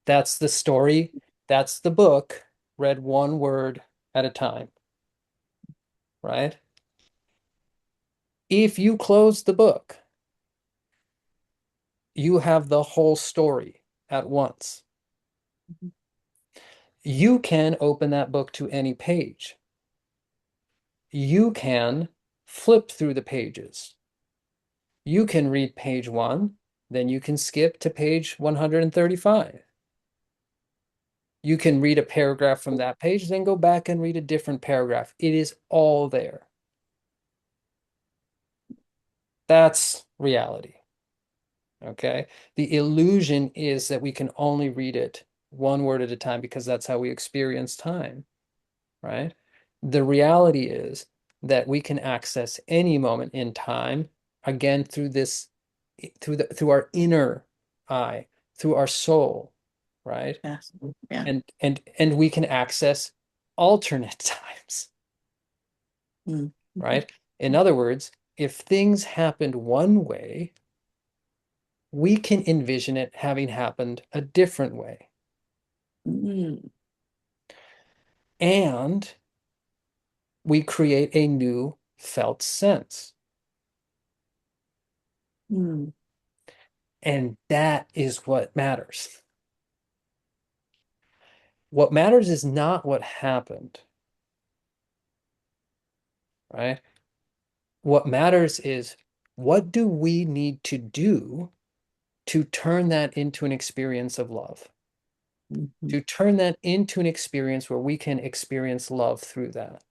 That's the story. That's the book, read one word at a time, right? If you close the book, you have the whole story at once. You can open that book to any page. You can flip through the pages. You can read page 1, then you can skip to page 135. You can read a paragraph from that page, then go back and read a different paragraph. It is all there. That's reality. Okay. The illusion is that we can only read it one word at a time because that's how we experience time, right? The reality is that we can access any moment in time again through this, through our inner eye, through our soul, right?
Yes. Yeah.
And we can access alternate times,
Mm.
right? In other words, if things happened one way, we can envision it having happened a different way.
Mm.
And we create a new felt sense.
Mm.
And that is what matters. What matters is not what happened, right? What matters is, what do we need to do to turn that into an experience of love?
Mhm.
To turn that into an experience where we can experience love through that.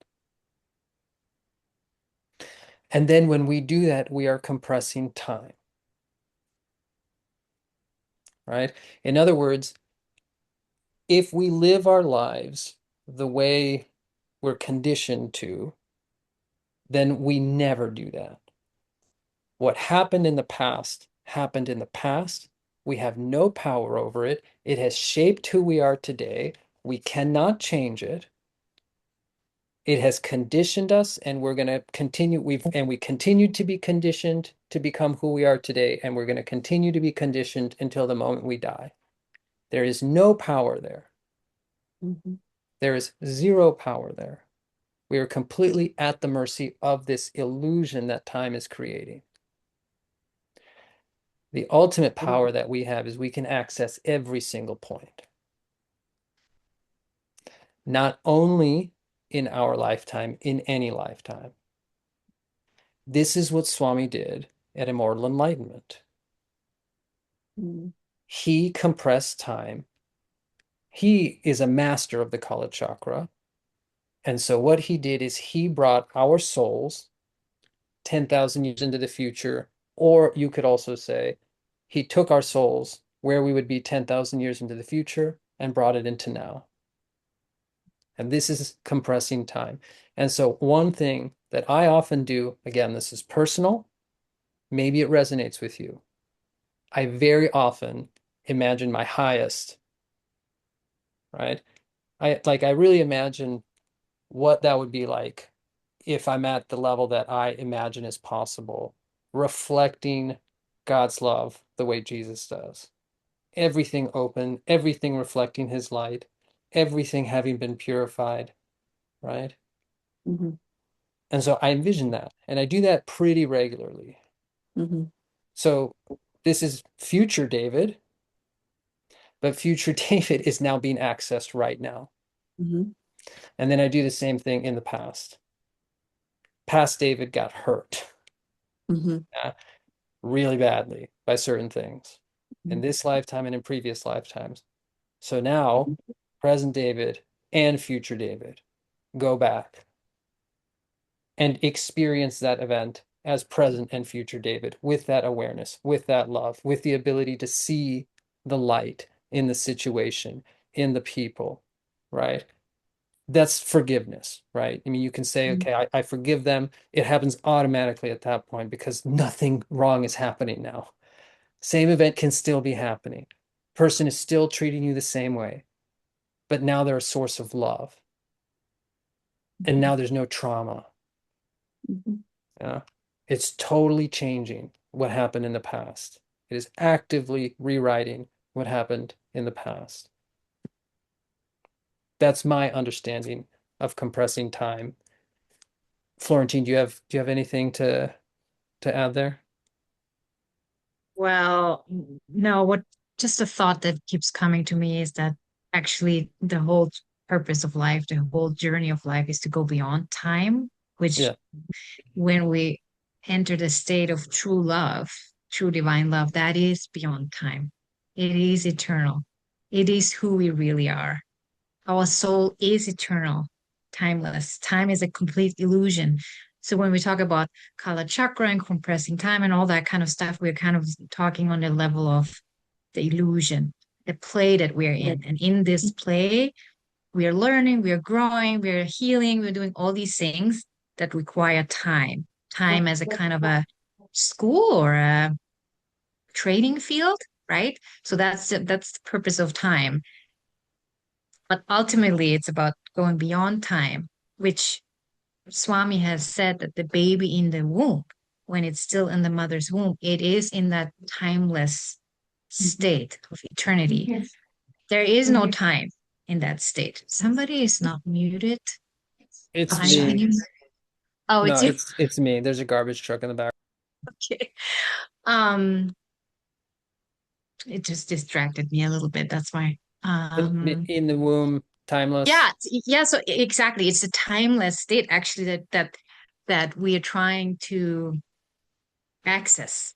And then when we do that, we are compressing time, right? In other words, if we live our lives the way we're conditioned to, then we never do that. What happened in the past happened in the past. We have no power over it. It has shaped who we are today. We cannot change it. It has conditioned us, and we're going to continue. We continue to be conditioned to become who we are today, and we're going to continue to be conditioned until the moment we die. There is no power there.
Mhm.
There is zero power there. We are completely at the mercy of this illusion that time is creating. The ultimate power that we have is we can access every single point. Not only in our lifetime, in any lifetime. This is what Swami did at Immortal Enlightenment.
Mm.
He compressed time. He is a master of the Kala chakra. And so what he did is he brought our souls 10,000 years into the future, or you could also say he took our souls where we would be 10,000 years into the future and brought it into now. And this is compressing time. And so one thing that I often do, again, this is personal, maybe it resonates with you. I very often imagine my highest, right? I really imagine what that would be like if I'm at the level that I imagine is possible, reflecting God's love the way Jesus does. Everything open, everything reflecting his light, everything having been purified, right?
Mhm.
And so I envision that, and I do that pretty regularly.
Mhm.
So this is future David, but future David is now being accessed right now.
Mhm.
And then I do the same thing in the past. Past David got hurt
Mhm.
really badly by certain things in
Mhm.
this lifetime and in previous lifetimes. So now, present David and future David go back and experience that event as present and future David with that awareness, with that love, with the ability to see the light in the situation, in the people, right? That's forgiveness, right? I mean, you can say,
Mhm.
okay, I forgive them. It happens automatically at that point because nothing wrong is happening now. Same event can still be happening. Person is still treating you the same way, but now they're a source of love. And now there's no trauma.
Mhm.
Yeah. It's totally changing what happened in the past. It is actively rewriting what happened in the past. That's my understanding of compressing time. Florentine, do you have anything to add there?
Well, no, what just a thought that keeps coming to me is that actually the whole purpose of life, the whole journey of life is to go beyond time, which
Yeah.
when we enter the state of true love, true divine love, that is beyond time. It is eternal. It is who we really are. Our soul is eternal, timeless. Time is a complete illusion. So when we talk about Kala chakra and compressing time and all that kind of stuff, we're kind of talking on the level of the illusion, the play that we're in. And in this play, we are learning, we are growing, we are healing, we're doing all these things that require time. Time as a kind of a school or a training field, right? So that's the purpose of time. But ultimately, it's about going beyond time, which Swami has said that the baby in the womb, when it's still in the mother's womb, it is in that timeless state of eternity. There is no time in that state. Somebody is not muted.
It's
I
me.
oh,
No,
it's you.
it's me. There's a garbage truck in the back.
Okay. Um, it just distracted me a little bit. That's why.
In the womb, timeless.
Yeah, yeah. So exactly, it's a timeless state actually that we are trying to access,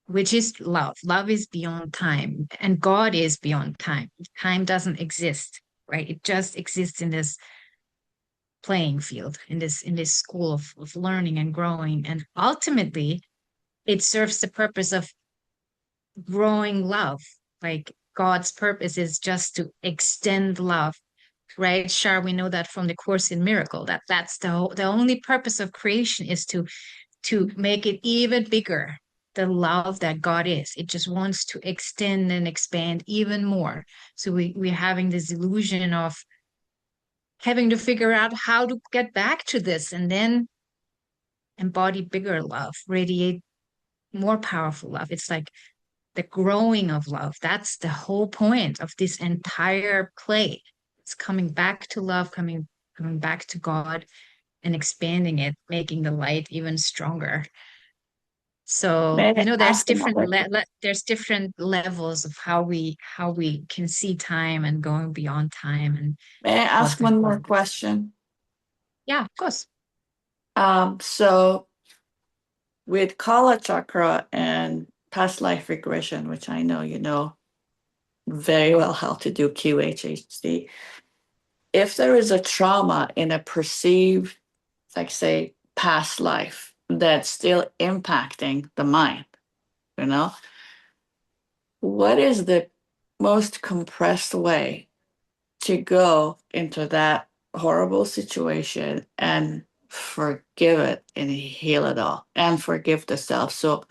which is love. Love is beyond time, and God is beyond time. Time doesn't exist, right? It just exists in this playing field, in this school of learning and growing, and ultimately, it serves the purpose of growing love. Like God's purpose is just to extend love, right? Shar, we know that from the Course in Miracle, that's the only purpose of creation is to make it even bigger, the love that God is. It just wants to extend and expand even more. So we're having this illusion of having to figure out how to get back to this and then embody bigger love, radiate more powerful love. It's like the growing of love. That's the whole point of this entire play. It's coming back to love, coming back to God and expanding it, making the light even stronger. So,
May I
there's
ask
different
another?
there's different levels of how we can see time and going beyond time and
May I
what
ask
the
one more question?
yeah, of course.
So with Kala chakra and past life regression, which I know you know very well how to do QHHD, if there is a trauma in a perceived, like say, past life that's still impacting the mind, you know, what is the most compressed way to go into that horrible situation and forgive it and heal it all and forgive the self so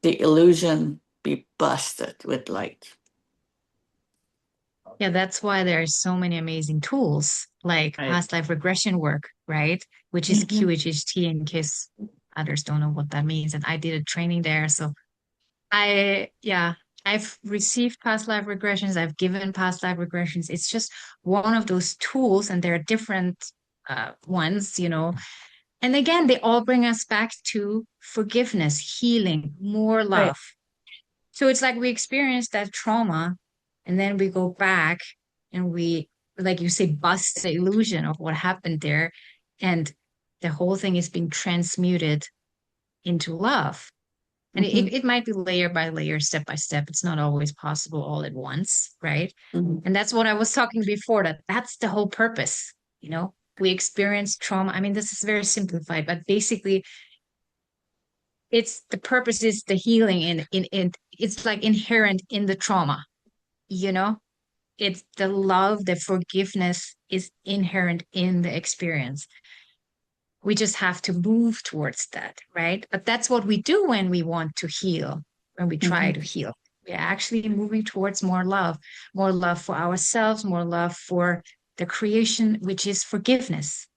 the illusion be busted with light?
Yeah, that's why there are so many amazing tools like
Right.
past life regression work, right? Which is
Mhm.
QHHT in case others don't know what that means. And I did a training there. So yeah, I've received past life regressions. I've given past life regressions. It's just one of those tools, and there are different ones. And again, they all bring us back to forgiveness, healing, more
Right.
love. So it's like we experience that trauma, and then we go back and we, like you say, bust the illusion of what happened there. And the whole thing is being transmuted into love. And
Mhm.
it might be layer by layer, step by step. It's not always possible all at once, right?
Mhm.
And that's what I was talking before, that's the whole purpose. We experience trauma. I mean, this is very simplified, but basically it's the purpose is the healing in it's like inherent in the trauma, you know? It's the love, the forgiveness is inherent in the experience. We just have to move towards that, right? But that's what we do when we want to heal, when we try to
Mhm.
heal. We're actually moving towards more love for ourselves, more love for the creation, which is forgiveness.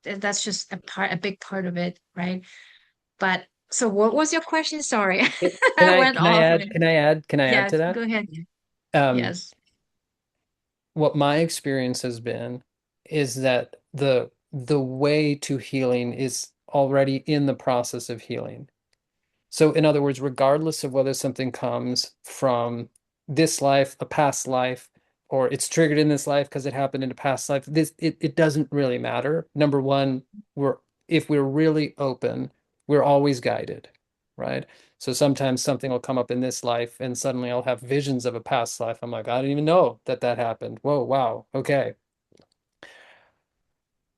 That's just a big part of it, right? But so what was your question? Sorry.
Can
I
I
went
can I
off.
add can I add can I add
Yeah,
to that?
go ahead. Yes.
What my experience has been is that the way to healing is already in the process of healing. So, in other words, regardless of whether something comes from this life, a past life, or it's triggered in this life because it happened in a past life, it doesn't really matter. Number one, if we're really open, we're always guided, right? So sometimes something will come up in this life, and suddenly I'll have visions of a past life. I'm like, I didn't even know that that happened. Whoa, wow, okay.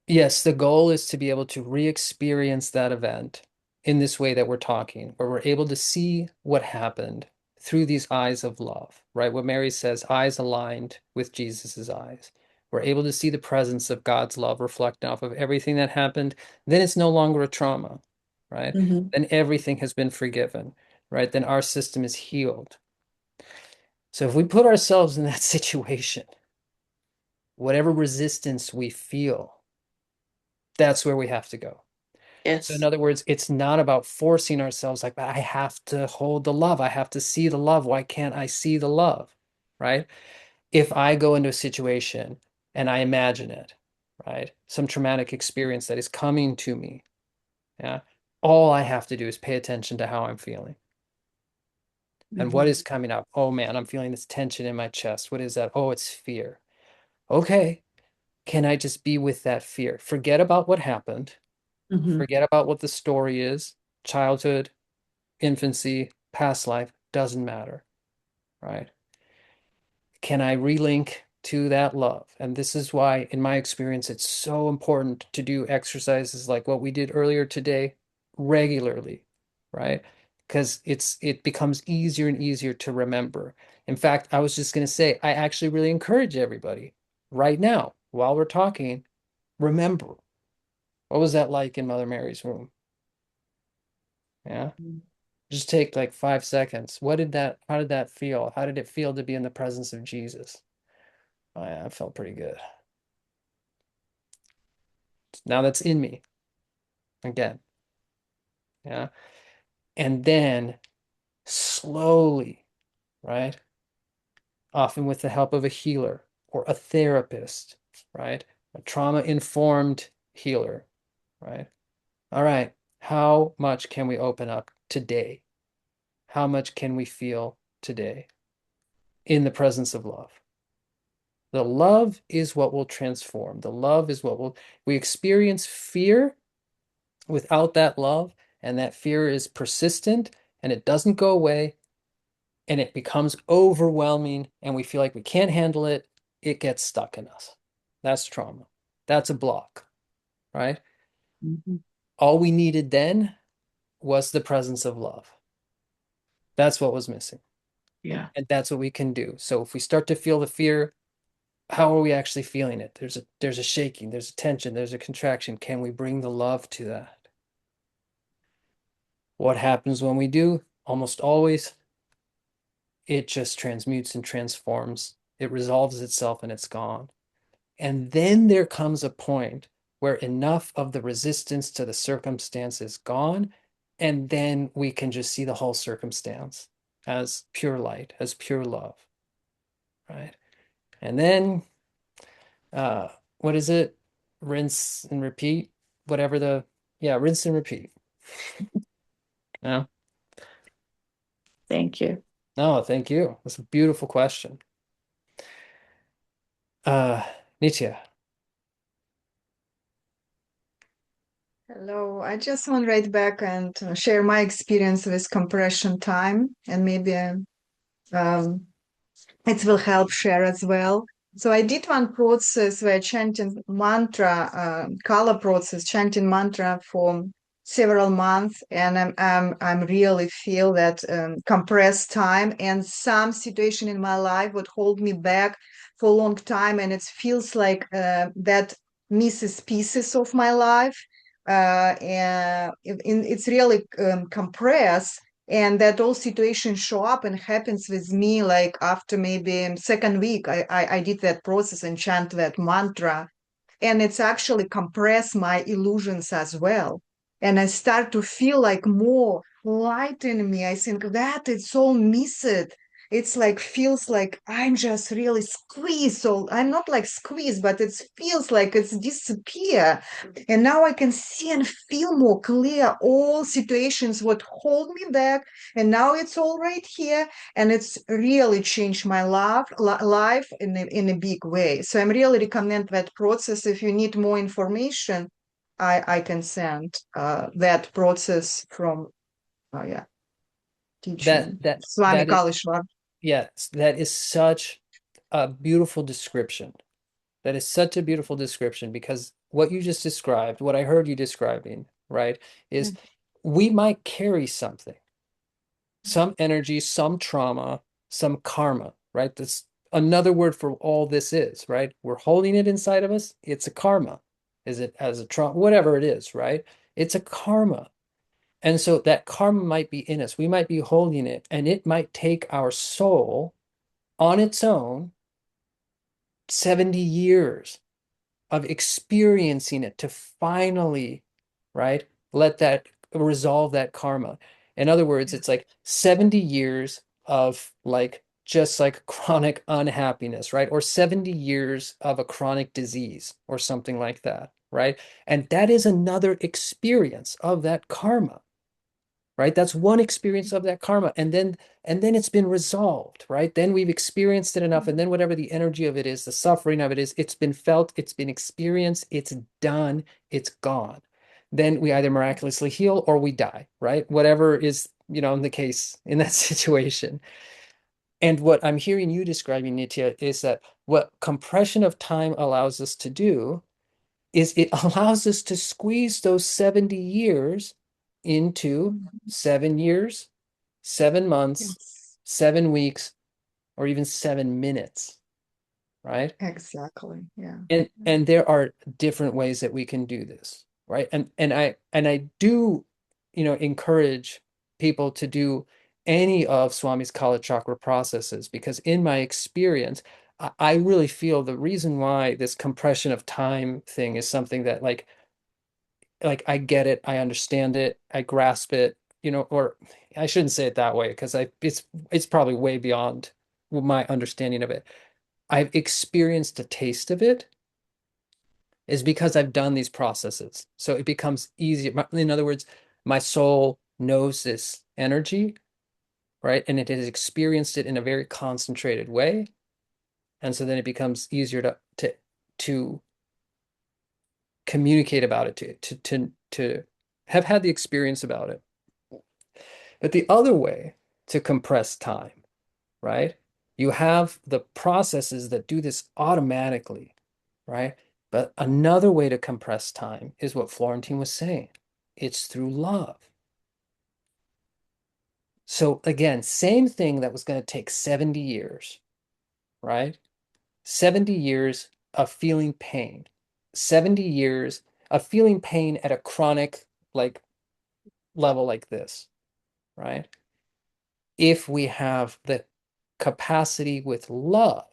Yes, the goal is to be able to re-experience that event in this way that we're talking, where we're able to see what happened through these eyes of love, right? What Mary says, eyes aligned with Jesus's eyes. We're able to see the presence of God's love reflecting off of everything that happened. Then it's no longer a trauma, right?
Mhm.
Then everything has been forgiven, right? Then our system is healed. So if we put ourselves in that situation, whatever resistance we feel, that's where we have to go. So in
Yes.
other words, it's not about forcing ourselves like, I have to hold the love. I have to see the love. Why can't I see the love? Right? If I go into a situation and I imagine it, right? Some traumatic experience that is coming to me. Yeah. All I have to do is pay attention to how I'm feeling. And what
Mhm.
is coming up? Oh man, I'm feeling this tension in my chest. What is that? Oh, it's fear. Okay. Can I just be with that fear? Forget about what happened.
Mhm.
Forget about what the story is, childhood, infancy, past life, doesn't matter, right? Can I relink to that love? And this is why, in my experience, it's so important to do exercises like what we did earlier today regularly, right? Because it becomes easier and easier to remember. In fact, I was just going to say, I actually really encourage everybody right now, while we're talking, remember what was that like in Mother Mary's womb? Yeah. Just take like 5 seconds. How did that feel? How did it feel to be in the presence of Jesus? Oh, yeah, I felt pretty good. Now that's in me again. Yeah. And then slowly, right? Often with the help of a healer or a therapist, right? A trauma-informed healer, right? All right. How much can we open up today? How much can we feel today in the presence of love? The love is what will transform. The love is what will, we experience fear without that love, and that fear is persistent and it doesn't go away and it becomes overwhelming and we feel like we can't handle it. It gets stuck in us. That's trauma. That's a block, right?
Mhm.
All we needed then was the presence of love. That's what was missing.
Yeah.
And that's what we can do. So if we start to feel the fear, how are we actually feeling it? There's a shaking, there's a tension, there's a contraction. Can we bring the love to that? What happens when we do? Almost always, it just transmutes and transforms. It resolves itself and it's gone. And then there comes a point where enough of the resistance to the circumstance is gone, and then we can just see the whole circumstance as pure light, as pure love, right? And then uh what is it? Rinse and repeat, whatever the yeah, rinse and repeat. Yeah.
Thank you.
No, thank you. That's a beautiful question. Uh Nitya.
Hello, I just want to write back and share my experience with compression time, and maybe um, it will help share as well. So I did one process where chanting mantra, color process, chanting mantra for several months, and I'm really feel that compressed time, and some situation in my life would hold me back for a long time, and it feels like that misses pieces of my life, and it's really compressed, and that all situations show up and happens with me like after maybe second week I did that process and chant that mantra, and it's actually compress my illusions as well, and I start to feel like more light in me. I think that it's all missed, it's like feels like I'm just really squeezed. So I'm not like squeezed, but it feels like it's disappear. And now I can see and feel more clear all situations what hold me back. And now it's all right here. And it's really changed my life in a big way. So I'm really recommend that process. If you need more information, I can send that process from yeah,
That
teaching
that
Swami
that is
Kalishwar.
yes, that is such a beautiful description. That is such a beautiful description because what you just described, what I heard you describing, right, is we might carry something, some energy, some trauma, some karma, right? That's another word for all this is, right? We're holding it inside of us. It's a karma. Is it as a trauma, whatever it is, right? It's a karma. And so that karma might be in us. We might be holding it, and it might take our soul on its own 70 years of experiencing it to finally, right, let that resolve that karma. In other words, it's like 70 years of like just like chronic unhappiness, right? Or 70 years of a chronic disease or something like that, right? And that is another experience of that karma, right? That's one experience of that karma. And then it's been resolved, right? Then we've experienced it enough. And then whatever the energy of it is, the suffering of it is, it's been felt, it's been experienced, it's done, it's gone. Then we either miraculously heal or we die, right? Whatever is, in the case in that situation. And what I'm hearing you describing, Nitya, is that what compression of time allows us to do is it allows us to squeeze those 70 years into 7 years, 7 months,
Yes,
7 weeks, or even 7 minutes, right?
exactly. Yeah.
And there are different ways that we can do this, right? And I do, encourage people to do any of Swami's Kala Chakra processes because in my experience, I really feel the reason why this compression of time thing is something that like I get it, I understand it, I grasp it, or I shouldn't say it that way because it's probably way beyond my understanding of it. I've experienced a taste of it is because I've done these processes. So it becomes easier. In other words, my soul knows this energy, right? And it has experienced it in a very concentrated way. And so then it becomes easier to communicate about it, to have had the experience about it. But the other way to compress time, right? You have the processes that do this automatically, right? But another way to compress time is what Florentine was saying. It's through love. So again, same thing that was going to take 70 years, right? 70 years of feeling pain, 70 years of feeling pain at a chronic like level like this, right? If we have the capacity with love,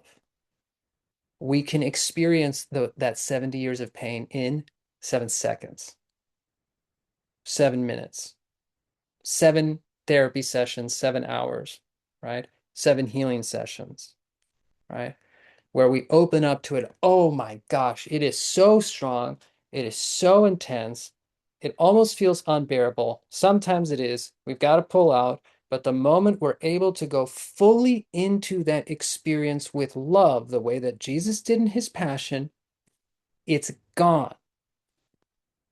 we can experience that 70 years of pain in 7 seconds, 7 minutes, 7 therapy sessions, 7 hours, right? 7 healing sessions, right? Where we open up to it. Oh my gosh, it is so strong. It is so intense. It almost feels unbearable. Sometimes it is. We've got to pull out. But the moment we're able to go fully into that experience with love, the way that Jesus did in his passion, it's gone.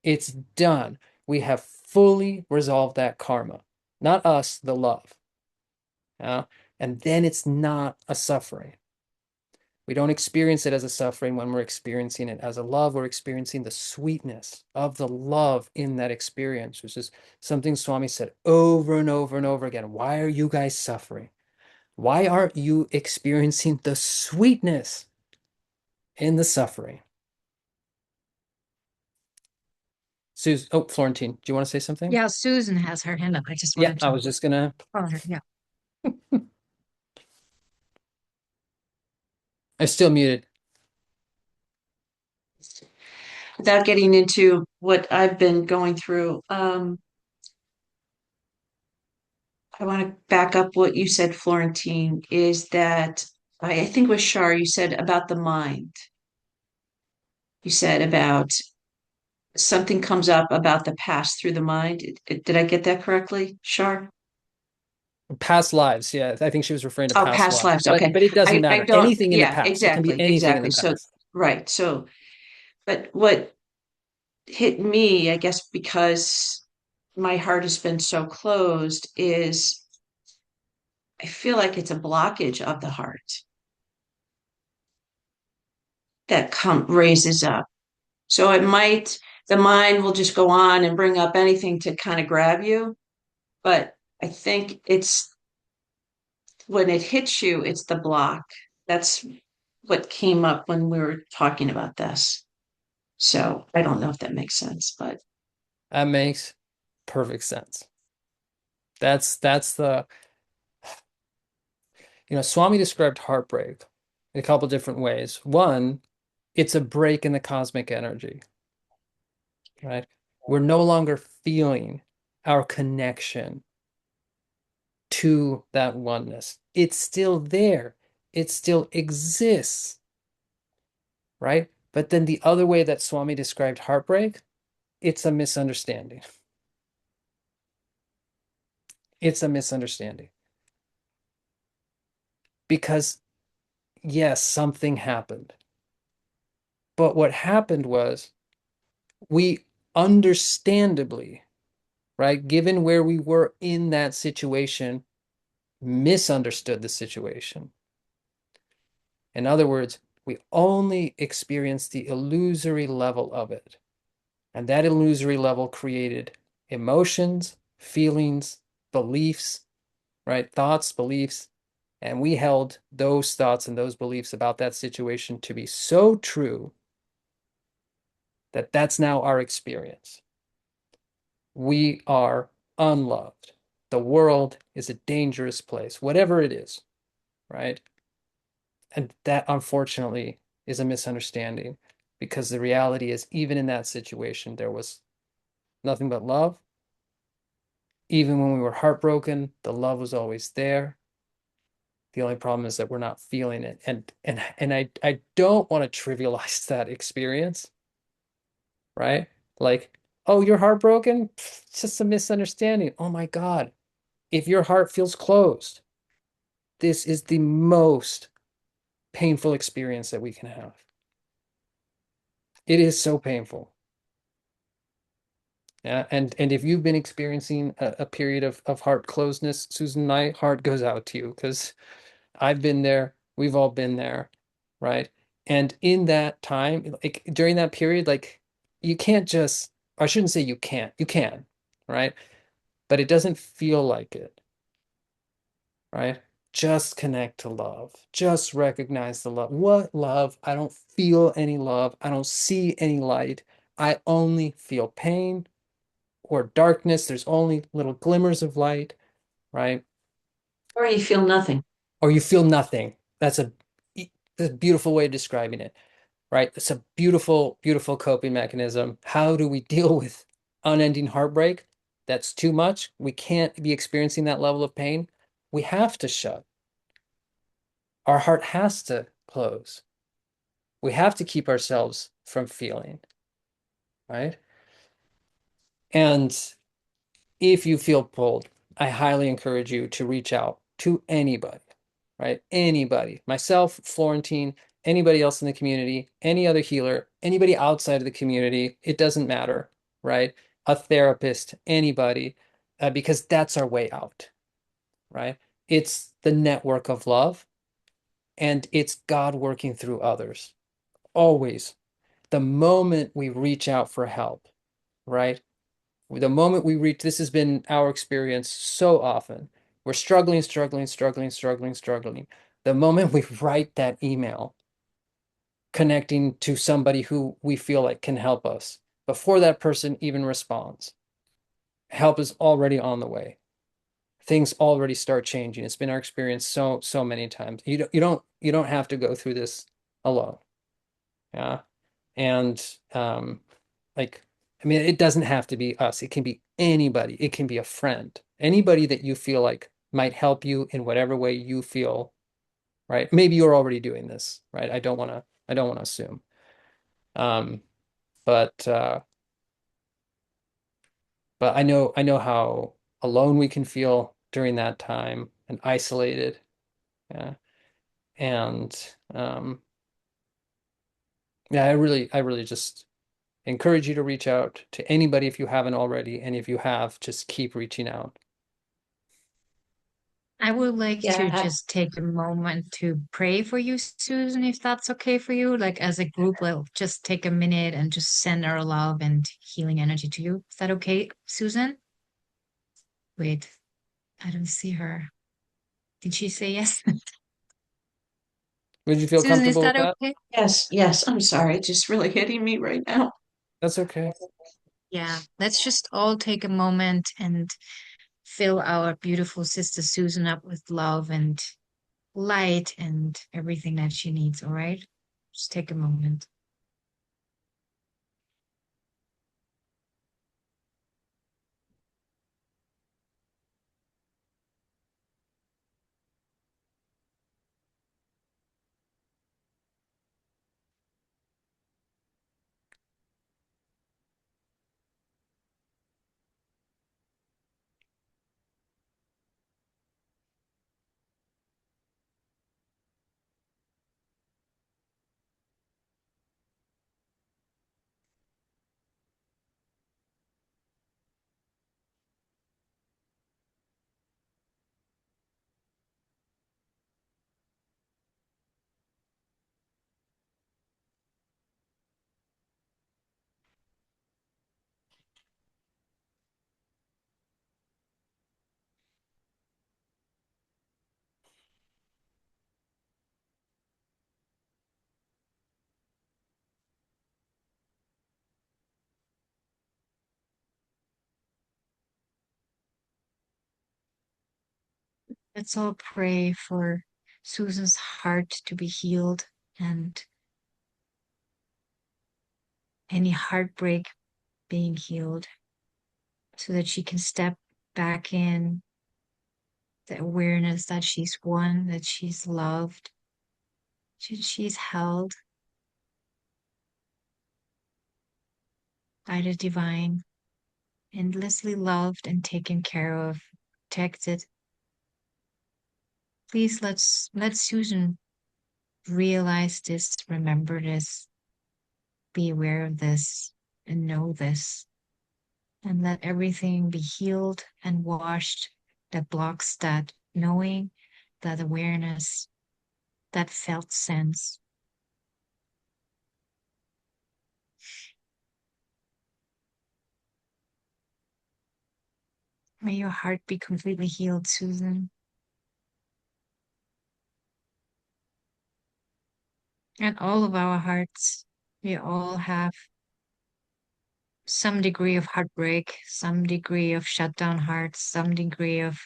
It's done. We have fully resolved that karma. Not us, the love. Yeah? And then it's not a suffering. We don't experience it as a suffering when we're experiencing it as a love. We're experiencing the sweetness of the love in that experience, which is something Swami said over and over and over again. Why are you guys suffering? Why aren't you experiencing the sweetness in the suffering? Florentine, do you want to say something?
Yeah, Susan has her hand up. I just
Yeah,
wanted
I
to
was just gonna.
call her. Yeah.
I'm still muted.
Without getting into what I've been going through, I want to back up what you said, Florentine, is that I think it was Shar, you said about the mind. You said about something comes up about the past through the mind. Did I get that correctly, Shar?
Past lives, yeah. I think she was referring to
Oh,
past
past
lives,
lives. Okay.
but it doesn't
I
matter.
don't,
Anything in the
yeah,
past. It can be
exactly,
anything in the
exactly. So,
past.
right. So, but what hit me, I guess, because my heart has been so closed, is I feel like it's a blockage of the heart that raises up. So it might, the mind will just go on and bring up anything to kind of grab you. But I think it's when it hits you, it's the block. That's what came up when we were talking about this. So I don't know if that makes sense, but
That makes perfect sense. That's the, Swami described heartbreak in a couple different ways. One, it's a break in the cosmic energy, right? We're no longer feeling our connection to that oneness. It's still there. It still exists, right? But then the other way that Swami described heartbreak, it's a misunderstanding. It's a misunderstanding. Because yes, something happened. But what happened was we understandably, right, given where we were in that situation, misunderstood the situation. In other words, we only experienced the illusory level of it. And that illusory level created emotions, feelings, beliefs, right? Thoughts, beliefs. And we held those thoughts and those beliefs about that situation to be so true that that's now our experience. We are unloved. The world is a dangerous place, whatever it is, right? And that unfortunately is a misunderstanding because the reality is, even in that situation, there was nothing but love. Even when we were heartbroken, the love was always there. The only problem is that we're not feeling it. And I don't want to trivialize that experience, right? Like, oh, you're heartbroken? It's just a misunderstanding. Oh my God. If your heart feels closed, this is the most painful experience that we can have. It is so painful. Yeah, and if you've been experiencing a period of heart closedness, Susan, my heart goes out to you because I've been there. We've all been there, right? And in that time, like during that period, like you can't just, I shouldn't say you can't, you can, right? But it doesn't feel like it, right? Just connect to love. Just recognize the love. What love? I don't feel any love. I don't see any light. I only feel pain or darkness. There's only little glimmers of light, right?
or you feel nothing.
Or you feel nothing. That's a beautiful way of describing it, right? It's a beautiful, beautiful coping mechanism. How do we deal with unending heartbreak? That's too much. We can't be experiencing that level of pain. We have to shut. Our heart has to close. We have to keep ourselves from feeling, right? And if you feel pulled, I highly encourage you to reach out to anybody, right? Anybody, myself, Florentine, anybody else in the community, any other healer, anybody outside of the community, it doesn't matter, right? A therapist, anybody, because that's our way out, right? It's the network of love and it's God working through others. Always. The moment we reach out for help, right? The moment we reach, this has been our experience so often. We're struggling, struggling, struggling, struggling, struggling. The moment we write that email connecting to somebody who we feel like can help us, before that person even responds, help is already on the way. Things already start changing. It's been our experience so many times. You don't have to go through this alone. Yeah. And like, I mean, it doesn't have to be us. It can be anybody. It can be a friend. Anybody that you feel like might help you in whatever way you feel, right? Maybe you're already doing this, right? I don't want to assume. Um, but but I know how alone we can feel during that time and isolated. Yeah. And yeah, I really just encourage you to reach out to anybody if you haven't already, and if you have, just keep reaching out.
I would like to
Yeah.
just take a moment to pray for you, Susan, if that's okay for you. Like as a group, we'll just take a minute and just send our love and healing energy to you. Is that okay, Susan? Wait, I don't see her. Did she say yes?
Would you feel
Susan, is
comfortable with
that
that?
okay?
Yes, yes. I'm sorry. It's just really hitting me right now.
That's okay.
Yeah, let's just all take a moment and fill our beautiful sister Susan up with love and light and everything that she needs, all right? Just take a moment. Let's all pray for Susan's heart to be healed and any heartbreak being healed so that she can step back in the awareness that she's one, that she's loved, she's held by the divine, endlessly loved and taken care of, protected. Please let Susan realize this, remember this, be aware of this, and know this, and let everything be healed and washed that blocks that knowing, that awareness, that felt sense. May your heart be completely healed, Susan. And all of our hearts, we all have some degree of heartbreak, some degree of shutdown hearts, some degree of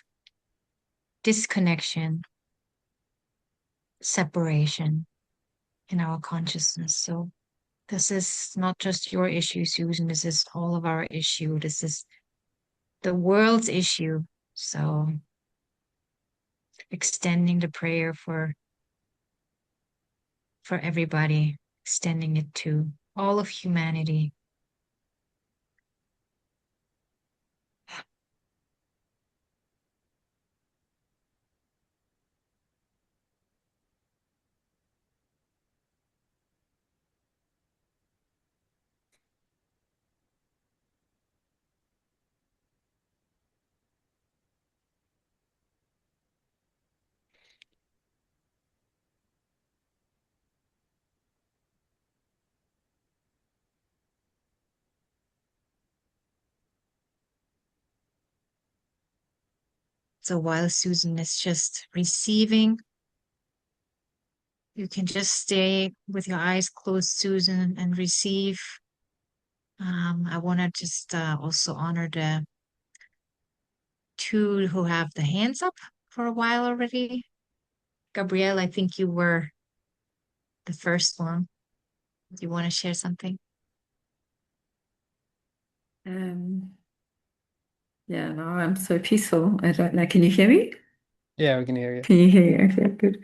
disconnection, separation in our consciousness. So this is not just your issue, Susan. This is all of our issue. This is the world's issue. So extending the prayer for everybody, extending it to all of humanity. So while Susan is just receiving, you can just stay with your eyes closed, Susan, and receive. I want to just also honor the two who have the hands up for a while already. Gabrielle, I think you were the first one. Do you want to share something?
Um, Yeah, no, I'm so peaceful. I don't know. Can you hear me?
Yeah, we can hear you.
Can you hear me? Okay, good.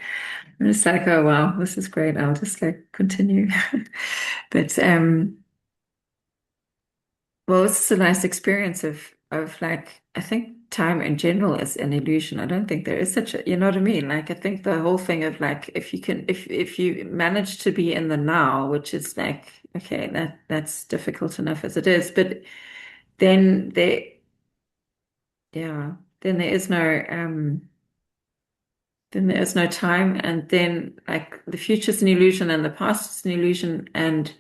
I'm just like, oh wow, this is great. I'll just like continue. But well, it's a nice experience of like I think time in general is an illusion. I don't think there is such a, you know what I mean? Like I think the whole thing of like if you can if you manage to be in the now, which is like okay, that's difficult enough as it is, but then there yeah, then there is no time, and then like the future's an illusion and the past is an illusion, and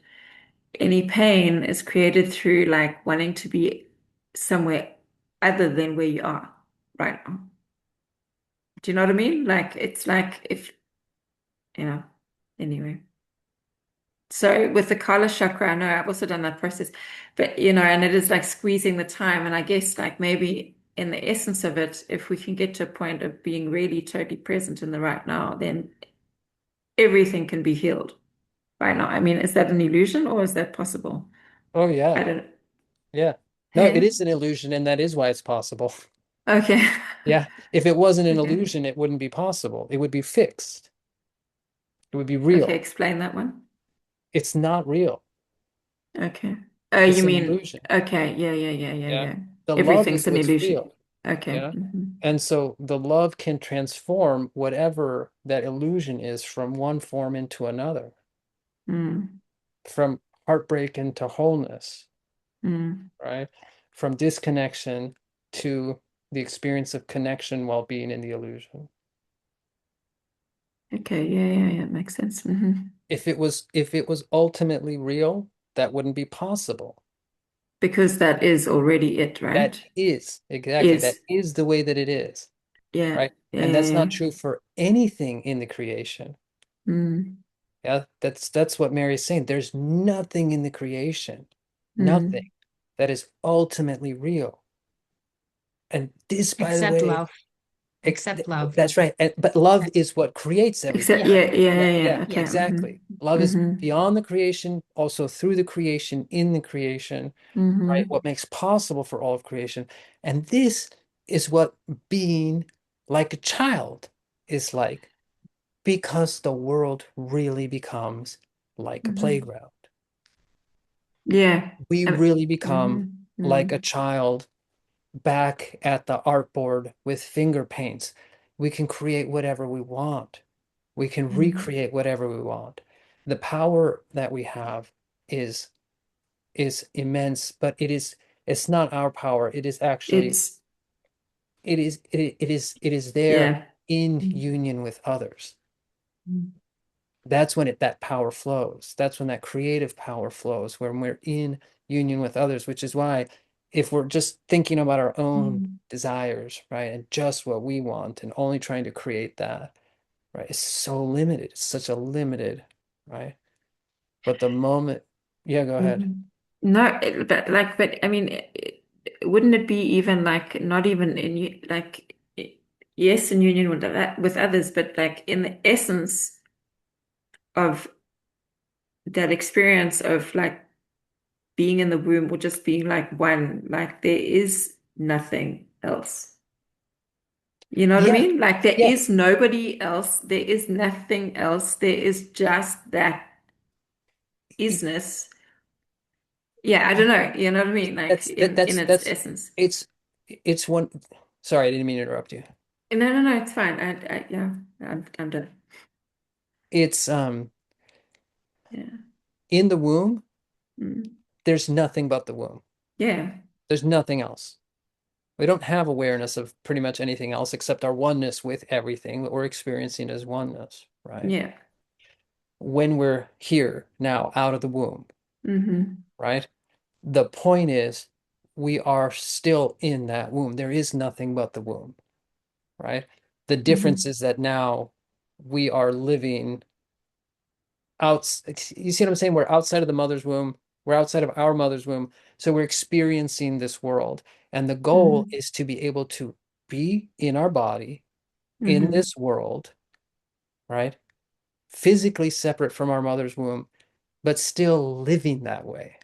any pain is created through like wanting to be somewhere other than where you are right now. Do you know what I mean? Like it's like if you know, anyway. So with the Kala chakra, I know I've also done that process, but you know, and it is like squeezing the time. And I guess like maybe in the essence of it, if we can get to a point of being really totally present in the right now, then everything can be healed right now. I mean, is that an illusion or is that possible?
Oh
I
yeah.
don't.
Yeah. No, it
Hey?
is an illusion, and that is why it's possible.
Okay.
Yeah. If it wasn't an
Okay.
illusion, it wouldn't be possible. It would be fixed. It would be
Okay,
real.
explain that one.
It's not real.
Okay. Oh,
It's
you
an
mean,
illusion.
okay. Yeah, yeah, yeah, yeah,
Yeah.
yeah.
The love
Everything's
is
an
what's
illusion.
real.
Okay.
Yeah. And so the love can transform whatever that illusion is from one form into another,
Mm,
from heartbreak into wholeness,
mm.
right? From disconnection to the experience of connection while being in the illusion.
Okay. Yeah, yeah, yeah. Makes sense.
If it was ultimately real, that wouldn't be possible.
Because that is already it,
That
right?
is exactly, that
Is.
is the way that it is,
Yeah,
right?
yeah,
And
yeah,
that's not
yeah.
true for anything in the creation.
Mm,
Yeah, that's what Mary's saying. There's nothing in the creation, nothing
mm,
that is ultimately real. And this, by the
Except
way,
love. Except love.
that's right. But love is what creates
except,
everything.
Yeah.
yeah, yeah,
Yeah,
yeah,
yeah,
yeah. Okay.
Yes.
exactly. Love is
Mm-hmm.
beyond the creation, also through the creation, in the creation, right?
Mm-hmm.
What makes possible for all of creation. And this is what being like a child is like, because the world really becomes like a
Mm-hmm.
playground.
Yeah.
We really become
Mm-hmm.
like a
Mm-hmm.
child back at the artboard with finger paints. We can create whatever we want. We can recreate whatever we want. The power that we have is is immense, but it's not our power. It is actually
It's,
it is there
yeah.
in union with others.
Mm.
That's when that power flows. That's when that creative power flows, when we're in union with others, which is why if we're just thinking about our own
Mm.
desires, right, and just what we want and only trying to create that, right, it's so limited. It's such a limited, right? But the moment, yeah, go ahead.
Mhm. No, but like, but I mean, wouldn't it be even like not even in like yes, in union with others, but like in the essence of that experience of like being in the womb or just being like one, like there is nothing else. You know what I
Yeah,
mean? Like there
yeah.
is nobody else, there is nothing else, there is just that
It-
isness. Yeah, I don't know. You know what I mean? Like
that's that
in
that's
its
that's
essence.
it's one. Sorry, I didn't mean to interrupt you.
No, no, no, it's fine. Yeah, I'm done.
It's
Yeah.
in the womb,
Mm.
there's nothing but the womb.
Yeah.
There's nothing else. We don't have awareness of pretty much anything else except our oneness with everything that we're experiencing as oneness, right?
Yeah.
When we're here now out of the womb,
Mm-hmm.
right? The point is we are still in that womb. There is nothing but the womb, right? The difference
Mm-hmm.
is that now we are living out. You see what I'm saying? We're outside of the mother's womb. We're outside of our mother's womb. So we're experiencing this world. And the goal
Mm-hmm.
is to be able to be in our body, in
Mm-hmm.
this world, right? Physically separate from our mother's womb, but still living that way.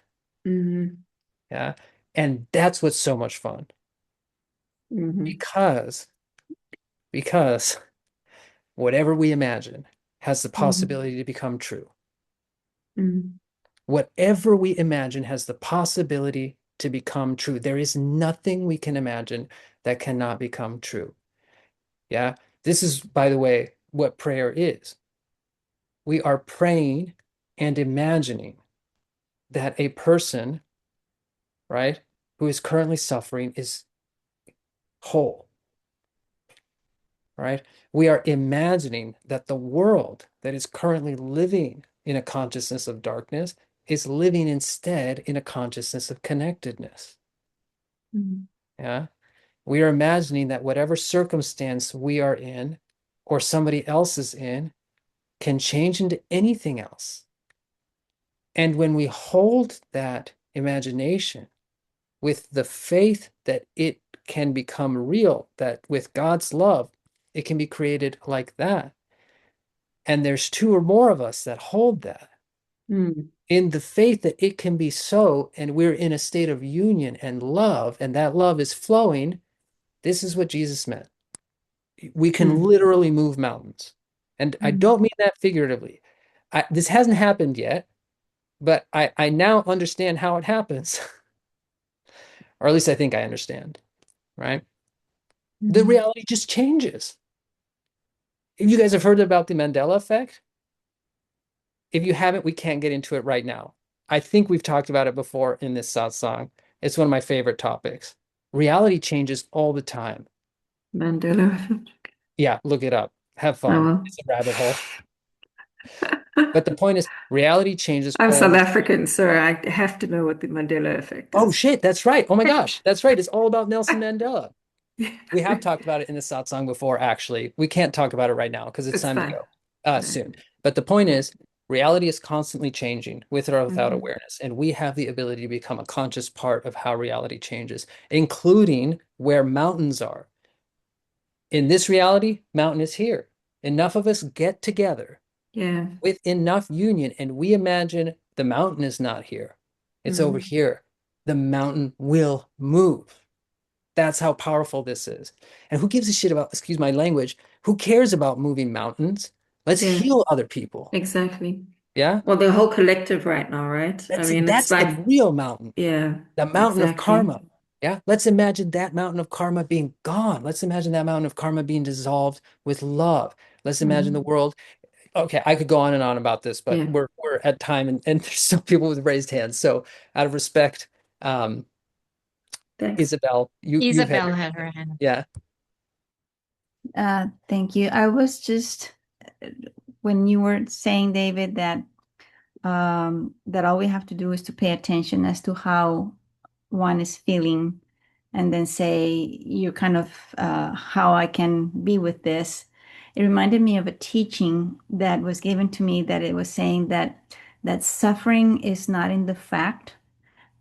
Mm-hmm.
Yeah. And that's what's so much fun.
Mm-hmm.
Because whatever we imagine has the
Mm-hmm.
possibility to become true.
Mm-hmm.
Whatever we imagine has the possibility to become true. There is nothing we can imagine that cannot become true. Yeah. This is, by the way, what prayer is. We are praying and imagining that a person, right, who is currently suffering is whole, right? We are imagining that the world that is currently living in a consciousness of darkness is living instead in a consciousness of connectedness.
Mm-hmm.
Yeah. We are imagining that whatever circumstance we are in or somebody else is in can change into anything else. And when we hold that imagination with the faith that it can become real, that with God's love, it can be created like that. And there's two or more of us that hold that in the faith that it can be so, and we're in a state of union and love, and that love is flowing. This is what Jesus meant. We can
Mm-hmm.
literally move mountains. And I
Mm-hmm.
don't mean that figuratively. This hasn't happened yet, but I now understand how it happens, or at least I think I understand, right? The
Mm-hmm.
reality just changes. You guys have heard about the Mandela effect? If you haven't, we can't get into it right now. I think we've talked about it before in this satsang. It's one of my favorite topics. Reality changes all the time.
Mandela effect.
Yeah, look it up. Have
Oh,
fun.
well.
It's a rabbit hole. But the point is, reality changes
I'm
all
South
the time.
African, so I have to know what the Mandela effect
Oh
is.
shit, that's right. Oh my gosh, that's right. It's all about Nelson Mandela. We have
It's
talked about it in the satsang before, actually. We can't talk about it right now because it's time to
fine.
go
Fine.
soon. But the point is, reality is constantly changing with or without
Mm-hmm.
awareness. And we have the ability to become a conscious part of how reality changes, including where mountains are. In this reality, mountain is here. Enough of us get together
Yeah.
with enough union, and we imagine the mountain is not here. It's over
Mm-hmm.
here. The mountain will move. That's how powerful this is. And who gives a shit about, excuse my language, who cares about moving mountains? Let's
Yeah,
heal other people.
exactly.
Yeah?
Well, the whole collective right now, right? I mean, it's
That's the
like,
real mountain,
yeah,
the mountain of
exactly.
karma. Yeah? Let's imagine that mountain of karma being gone. Let's imagine that mountain of karma being dissolved with love. Let's imagine the
Mm-hmm.
world. Okay, I could go on and on about this, but
Yeah.
we're at time, and there's still people with raised hands. So out of respect, um,
Thanks.
Isabel, you've had
Isabel
your
had
hand.
her hand.
Yeah.
Thank you. I was just when you were saying, David, that that all we have to do is to pay attention as to how one is feeling, and then say you kind of how I can be with this. It reminded me of a teaching that was given to me that it was saying that suffering is not in the fact,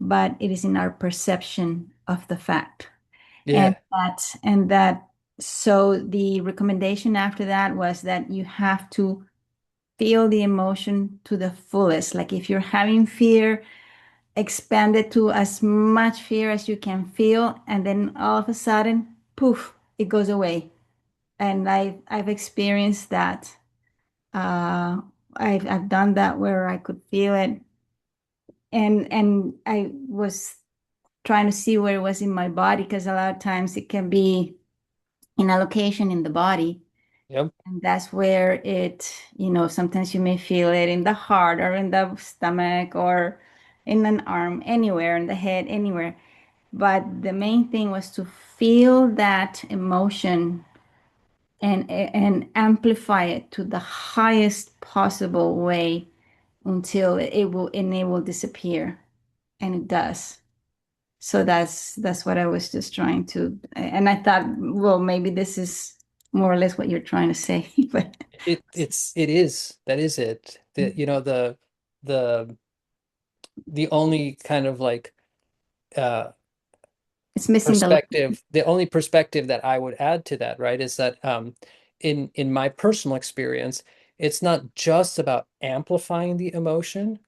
but it is in our perception of the fact. And
Yeah.
that so the recommendation after that was that you have to feel the emotion to the fullest. Like if you're having fear, expand it to as much fear as you can feel, and then all of a sudden, poof, it goes away. And I've experienced that. Uh, I've done that where I could feel it, and I was trying to see where it was in my body, because a lot of times it can be in a location in the body.
Yep.
And that's where sometimes you may feel it in the heart or in the stomach or in an arm, anywhere, in the head, anywhere. But the main thing was to feel that emotion and amplify it to the highest possible way until it will disappear. And it does. So that's what I was just trying to, and I thought, well, maybe this is more or less what you're trying to say, but
It is, that is it. The the only kind of like uh
it's missing the.
perspective, the only perspective that I would add to that, right, is that in my personal experience, it's not just about amplifying the emotion,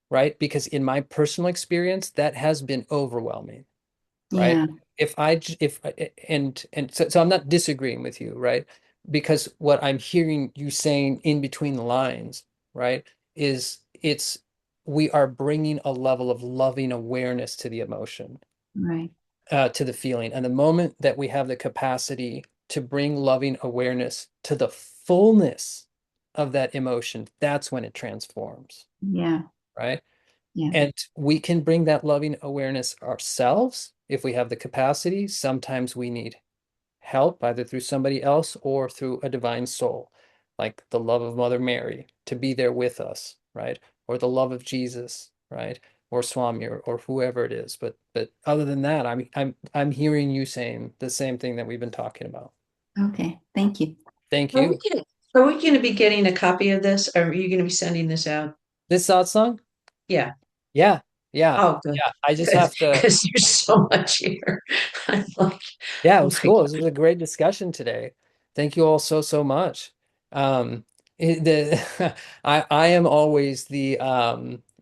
right? Because in my personal experience, that has been overwhelming. right?
Yeah.
So I'm not disagreeing with you, right? Because what I'm hearing you saying in between the lines, right, is we are bringing a level of loving awareness to the emotion,
Right.
to the feeling. And the moment that we have the capacity to bring loving awareness to the fullness of that emotion, that's when it transforms,
Yeah.
right?
Yeah.
And we can bring that loving awareness ourselves if we have the capacity. Sometimes we need help, either through somebody else or through a divine soul, like the love of Mother Mary, to be there with us, right? Or the love of Jesus, right? Or Swami, or whoever it is. But other than that, I'm hearing you saying the same thing that we've been talking about.
Okay. Thank you.
Thank
Are we
you.
gonna, are we gonna be getting a copy of this? Or are you gonna be sending this out?
This satsang?
Yeah.
Yeah, yeah,
Oh, good.
yeah. I just
Good.
have to.
Because there's so much here. I'm like,
Yeah, it
oh
was
my
cool.
God.
This was a great discussion today. Thank you all so much. Um, I am always the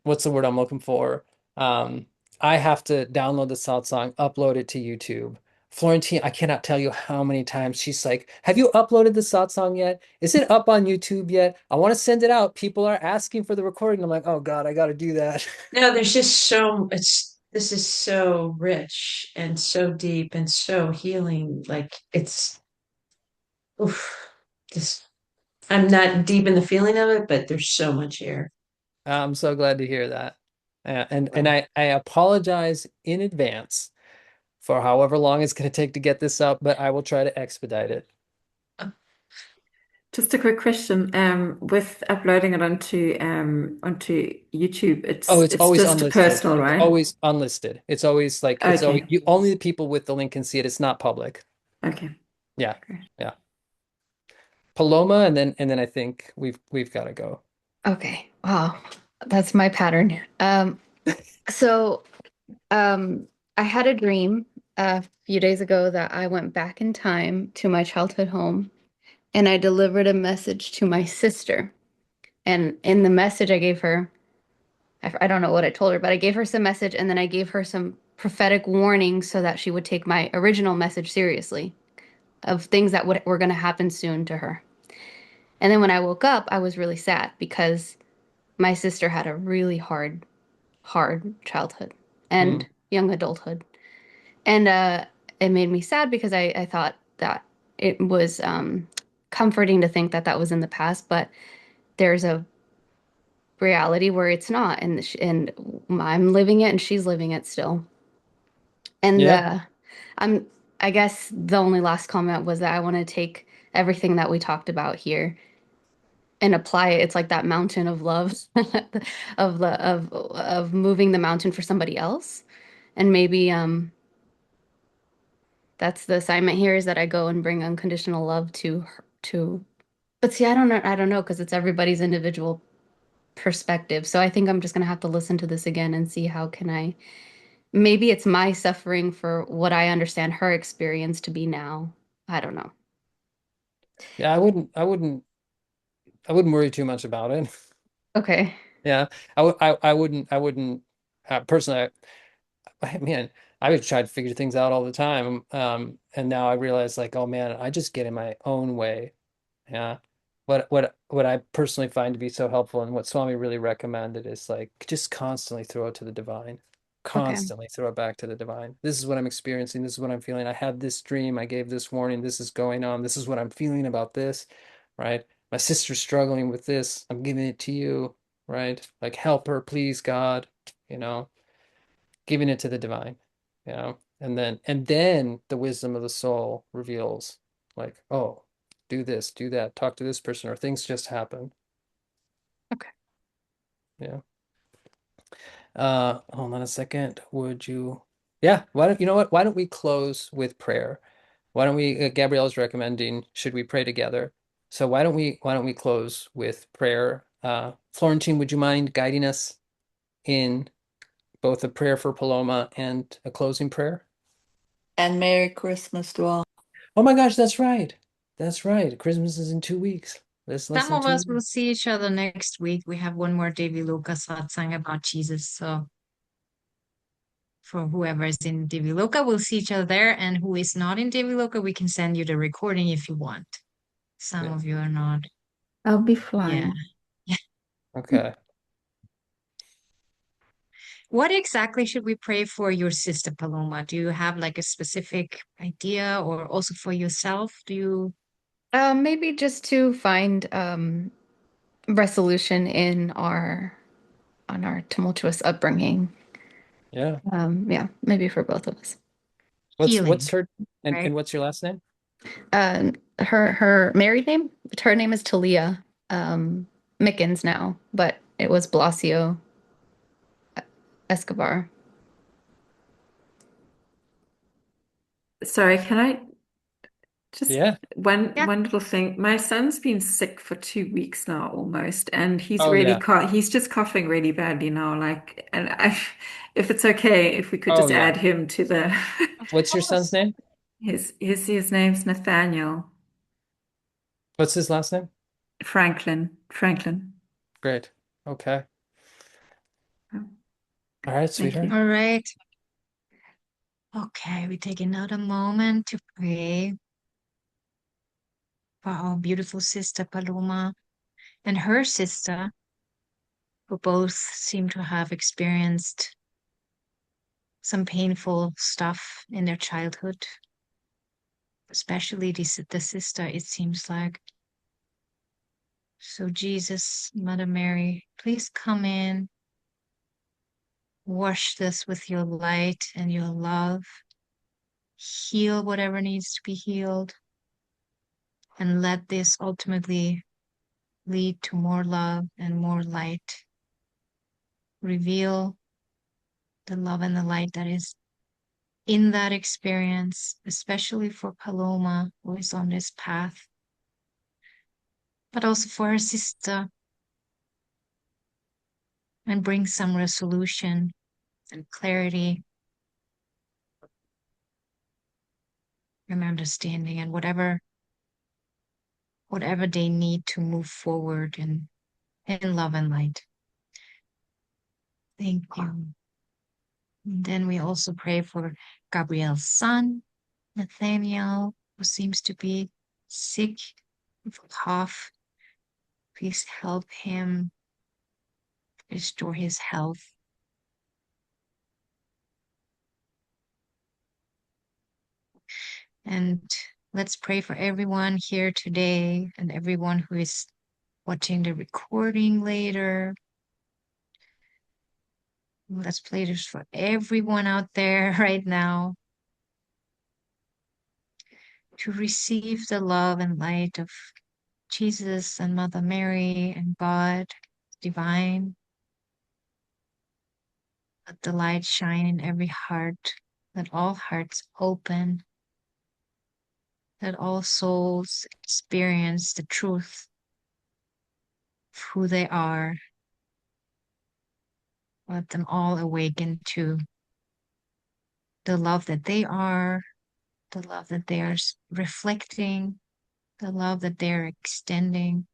what's the word I'm looking for? Um, I have to download the satsang, upload it to YouTube. Florentine, I cannot tell you how many times she's like, "Have you uploaded the satsang yet? Is it up on YouTube yet? I want to send it out. People are asking for the recording." I'm like, "Oh God, I got to do that."
No, there's just this is so rich and so deep and so healing. Like oof, just, I'm not deep in the feeling of it, but there's so much here.
I'm so glad to hear that. And I apologize in advance for however long it's going to take to get this up, but I will try to expedite it.
Just a quick question. With uploading it onto YouTube,
Oh, it's
it's
always
just
unlisted.
personal,
It's
right?
always unlisted. It's always like it's always
Okay.
you only the people with the link can see it. It's not public.
Okay.
Yeah.
Great.
Yeah. Paloma, and then I think we've got to go.
Okay. Wow. That's my pattern. So I had a dream a few days ago that I went back in time to my childhood home and I delivered a message to my sister. And in the message I gave her, I don't know what I told her, but I gave her some message and then I gave her some prophetic warnings so that she would take my original message seriously of things that were going to happen soon to her. And then when I woke up, I was really sad because my sister had a really hard childhood and
Mm.
young adulthood. And it made me sad because I thought that it was comforting to think that that was in the past, but there's a reality where it's not, and I'm living it and she's living it still. And
Yeah.
I'm I guess the only last comment was that I want to take everything that we talked about here and apply it. It's like that mountain of love of moving the mountain for somebody else. And maybe that's the assignment here is that I go and bring unconditional love to but see, I don't know because it's everybody's individual perspective. So I think I'm just gonna have to listen to this again and see how can I maybe it's my suffering for what I understand her experience to be now. I don't know.
Yeah, I wouldn't worry too much about it.
Okay.
Yeah. I wouldn't personally man, I would try to figure things out all the time. And now I realize like, oh man, I just get in my own way. Yeah. What I personally find to be so helpful and what Swami really recommended is like just constantly throw it to the divine.
Okay.
Constantly throw it back to the divine. This is what I'm experiencing. This is what I'm feeling. I had this dream. I gave this warning. This is going on. This is what I'm feeling about this, right? My sister's struggling with this. I'm giving it to you, right? Like help her, please, God, you know, giving it to the divine, and then the wisdom of the soul reveals like, oh, do this, do that, talk to this person, or things just happen.
Okay.
Yeah. Hold on a second. Would you? Yeah. Why don't you know what? Why don't we close with prayer? Why don't we? Gabrielle's recommending should we pray together? So why don't we close with prayer? Florentine, would you mind guiding us in both a prayer for Paloma and a closing prayer?
And Merry Christmas to all.
Oh my gosh, that's right. That's right. Christmas is in 2 weeks. Less
Some
than
of
two
us will
weeks.
see each other next week. We have one more Devi Luca satsang about Jesus. So for whoever is in Diviloka. We'll see each other there. And who is not in Diviloka, we can send you the recording if you want. Some
Yeah.
of you are not.
I'll be
Yeah.
flying.
Okay.
What exactly should we pray for your sister Paloma? Do you have like a specific idea, or also for yourself? Do you?
Maybe just to find resolution on our tumultuous upbringing.
Yeah.
Yeah, maybe for both of us.
What's
Healing,
her
right?
and what's your last name?
Her married name, her name is Talia Mickens now, but it was Blasio Escobar.
Sorry, can I just
Yeah.
one
Yeah.
little thing? My son's been sick for 2 weeks now almost, and he's
Oh
really
yeah.
he's just coughing really badly now. Like, and if it's okay, if we could
Oh
just
yeah.
add him to the
Of
What's your son's
course.
name?
his name's Nathaniel
What's his last name?
Franklin.
Great. Okay.
Oh,
All right,
thank
sweetheart.
you.
All right. Okay, we take another moment to pray for our beautiful sister Paloma and her sister, who both seem to have experienced some painful stuff in their childhood, especially the sister, it seems like. So, Jesus, Mother Mary, please come in, wash this with your light and your love, heal whatever needs to be healed, and let this ultimately lead to more love and more light. Reveal the love and the light that is in that experience, especially for Paloma, who is on this path, but also for her sister, and bring some resolution and clarity and understanding, and whatever they need to move forward in love and light. Thank you. And then we also pray for Gabriel's son, Nathaniel, who seems to be sick with a cough. Please help him restore his health. And let's pray for everyone here today and everyone who is watching the recording later. Let's play this for everyone out there right now to receive the love and light of Jesus and Mother Mary and God, divine. Let the light shine in every heart. Let all hearts open. Let all souls experience the truth of who they are. Let them all awaken to the love that they are, the love that they are reflecting, the love that they're extending.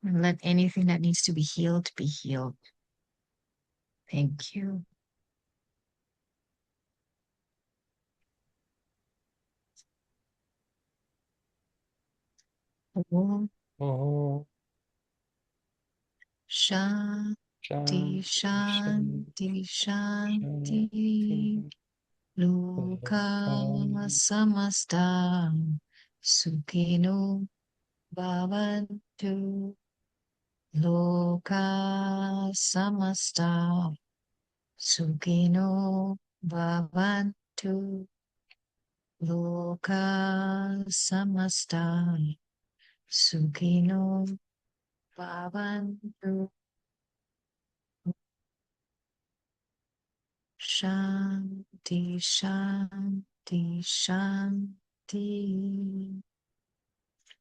And let anything that needs to be healed be healed. Thank you. Om
Oh,
Shanti,
Shanti,
Shanti,
Shanti,
Shanti. Loka
Shanti.
samasta sukhino bhavantu. Loka samasta sukhino bhavantu. Loka samasta sukhino bhavantu. Shanti, Shanti, Shanti.